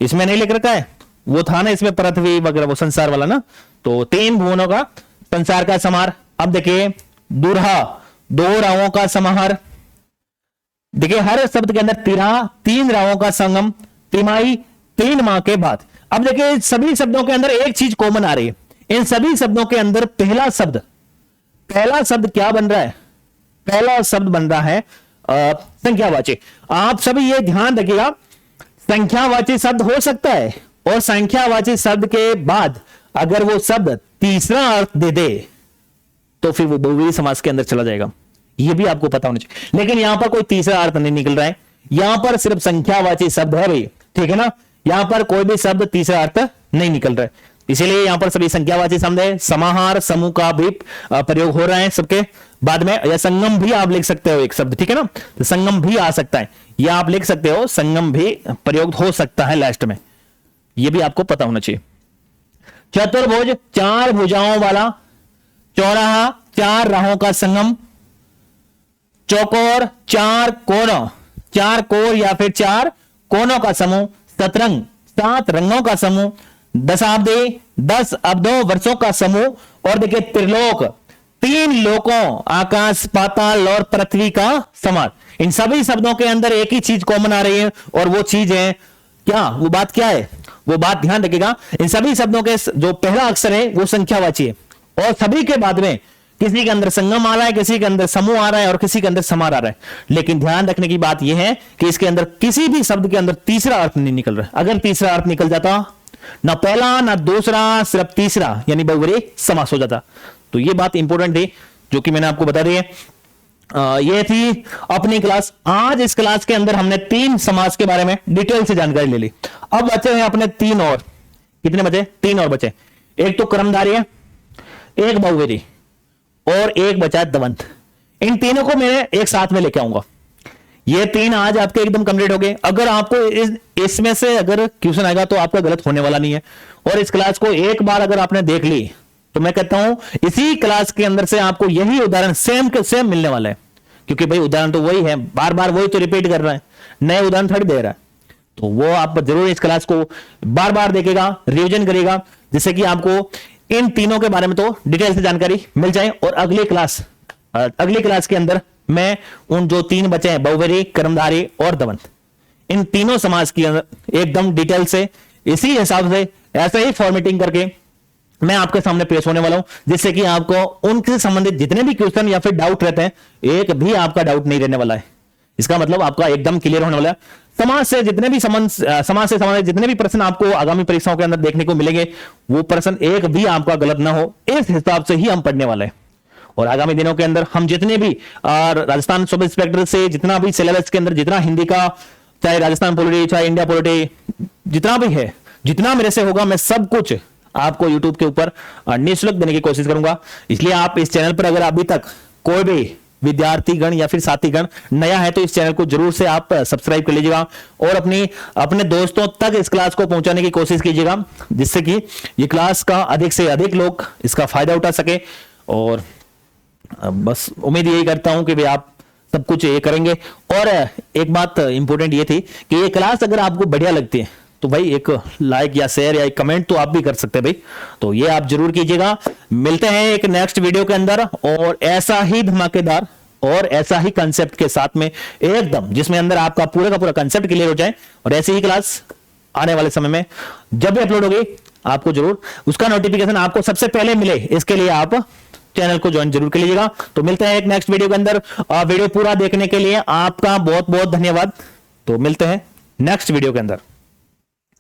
इसमें नहीं लिख रखा है, वो था ना इसमें पृथ्वी वगैरह, वो संसार वाला ना, तो 3 भुवनों का संसार का समार। अब देखिए दुरहा 2 रावों का समाहार, देखिए हर शब्द के अंदर तिरा 3 रावों का संगम, तिमाही 3 माह के बाद। अब देखिए सभी शब्दों के अंदर एक चीज कॉमन आ रही है, इन सभी शब्दों के अंदर पहला शब्द क्या बन रहा है, पहला शब्द बन रहा है संख्यावाची। आप सभी ये ध्यान रखिएगा, संख्यावाची शब्द हो सकता है और संख्यावाची शब्द के बाद अगर वो शब्द तीसरा अर्थ दे दे तो फिर वो बहुव्रीहि समास के अंदर चला जाएगा, ये भी आपको पता होना चाहिए। लेकिन यहां पर कोई तीसरा अर्थ नहीं निकल रहा है, यहां पर सिर्फ संख्यावाची शब्द है भाई, ठीक है ना, यहां पर कोई भी शब्द तीसरा अर्थ नहीं निकल रहा है, इसीलिए यहां पर सभी संख्यावाची शब्द है। समाहार समूह का भी प्रयोग हो रहा है सबके बाद में, या संगम भी आप लिख सकते हो एक शब्द, ठीक है ना, तो संगम भी आ सकता है, या आप लिख सकते हो संगम भी प्रयोग हो सकता है लास्ट में, ये भी आपको पता होना चाहिए। चतुर्भुज 4 भुजाओं वाला, चौराहा 4 राहों का संगम, चौकोर 4 कोणों, 4 कोर या फिर 4 कोणों का समूह, शतरंग 7 रंगों का समूह, दशाब्दी 10 अब्दों वर्षों का समूह, और देखिए त्रिलोक 3 लोकों, आकाश पाताल और पृथ्वी का समार। इन सभी शब्दों के अंदर एक ही चीज कॉमन आ रही है और वो चीज है क्या, वो बात क्या है, वो बात ध्यान रखिएगा, इन सभी शब्दों के जो पहला अक्षर है वो संख्यावाची है और सभी के बाद में किसी के अंदर संगम आ रहा है, किसी के अंदर समूह आ रहा है और किसी के अंदर समार आ रहा है। लेकिन ध्यान रखने की बात यह है कि इसके अंदर किसी भी शब्द के अंदर तीसरा अर्थ नहीं निकल रहा है। अगर तीसरा अर्थ निकल जाता, ना पहला ना दूसरा, सिर्फ तीसरा, यानी बहुवचन समास हो जाता। तो यह बात इंपॉर्टेंट है जो कि मैंने आपको बता दी है। ये थी अपनी क्लास। आज इस क्लास के अंदर हमने 3 समास के बारे में डिटेल से जानकारी ले ली। अब बचे हैं अपने 3 और, कितने बचे? 3 और बचे। एक तो कर्मधारय है, एक बहुवचन और एक बचा दवंत। इन तीनों को मैं एक साथ में लेके आऊंगा। ये 3 आज आपके एकदम कंप्लीट हो गए। अगर आपको इसमें से अगर क्वेश्चन आएगा तो आपका गलत होने वाला नहीं है। और इस क्लास को एक बार अगर आपने देख ली तो मैं कहता हूं इसी क्लास के अंदर से आपको यही उदाहरण सेम के सेम मिलने वाला है। क्योंकि भाई उदाहरण तो वही है, बार बार वही तो रिपीट कर रहा है, नए उदाहरण थोड़ी दे रहा है। तो वो आप जरूर इस क्लास को बार बार देखेगा, रिवीजन करेगा, जिससे कि आपको इन तीनों के बारे में तो डिटेल से जानकारी मिल जाए। और अगली क्लास के अंदर मैं उन जो 3 बचे हैं, बहुवचन, कर्मधारय और दवंत, इन तीनों समास की एकदम डिटेल से इसी हिसाब से ऐसे ही फॉर्मेटिंग करके मैं आपके सामने पेश होने वाला हूं, जिससे कि आपको उनसे संबंधित जितने भी क्वेश्चन या फिर डाउट रहते हैं, एक भी आपका डाउट नहीं रहने वाला है। इसका मतलब आपका एकदम क्लियर होने वाला है। समाज से जितने भी समाज से संबंधित जितने भी प्रश्न आपको आगामी परीक्षाओं के अंदर देखने को मिलेंगे, वो प्रश्न एक भी आपका गलत ना हो, इस हिसाब से ही हम पढ़ने वाले हैं। और आगामी दिनों के अंदर हम जितने भी राजस्थान सब इंस्पेक्टर से जितना भी सिलेबस के अंदर जितना हिंदी का, चाहे राजस्थान पॉलिटी, चाहे इंडिया पॉलिटी, जितना भी है, जितना मेरे से होगा, मैं सब कुछ आपको YouTube के ऊपर निःशुल्क देने की कोशिश करूंगा। इसलिए आप इस चैनल पर अगर अभी तक कोई भी विद्यार्थीगण या फिर साथीगण नया है तो इस चैनल को जरूर से आप सब्सक्राइब कर लीजिएगा और अपने दोस्तों तक इस क्लास को पहुंचाने की कोशिश कीजिएगा, जिससे कि ये क्लास का अधिक से अधिक लोग इसका फायदा उठा सके। और बस उम्मीद यही करता हूं कि भाई आप सब कुछ ये करेंगे। और एक बात इंपॉर्टेंट ये थी कि ये क्लास अगर आपको बढ़िया लगती है तो भाई एक लाइक या शेयर या एक कमेंट तो आप भी कर सकते हैं भाई, तो ये आप जरूर कीजिएगा। मिलते हैं एक नेक्स्ट वीडियो के अंदर और ऐसा ही धमाकेदार और ऐसा ही कंसेप्ट के साथ में एकदम, जिसमें अंदर आपका पूरा का पूरा कंसेप्ट क्लियर हो जाए। और ऐसी ही क्लास आने वाले समय में जब भी अपलोड होगी आपको जरूर उसका नोटिफिकेशन आपको सबसे पहले मिले, इसके लिए आप चैनल को ज्वाइन जरूर कर लीजिएगा। तो मिलते हैं एक नेक्स्ट वीडियो के अंदर। वीडियो पूरा देखने के लिए आपका बहुत बहुत धन्यवाद। तो मिलते हैं नेक्स्ट वीडियो के अंदर।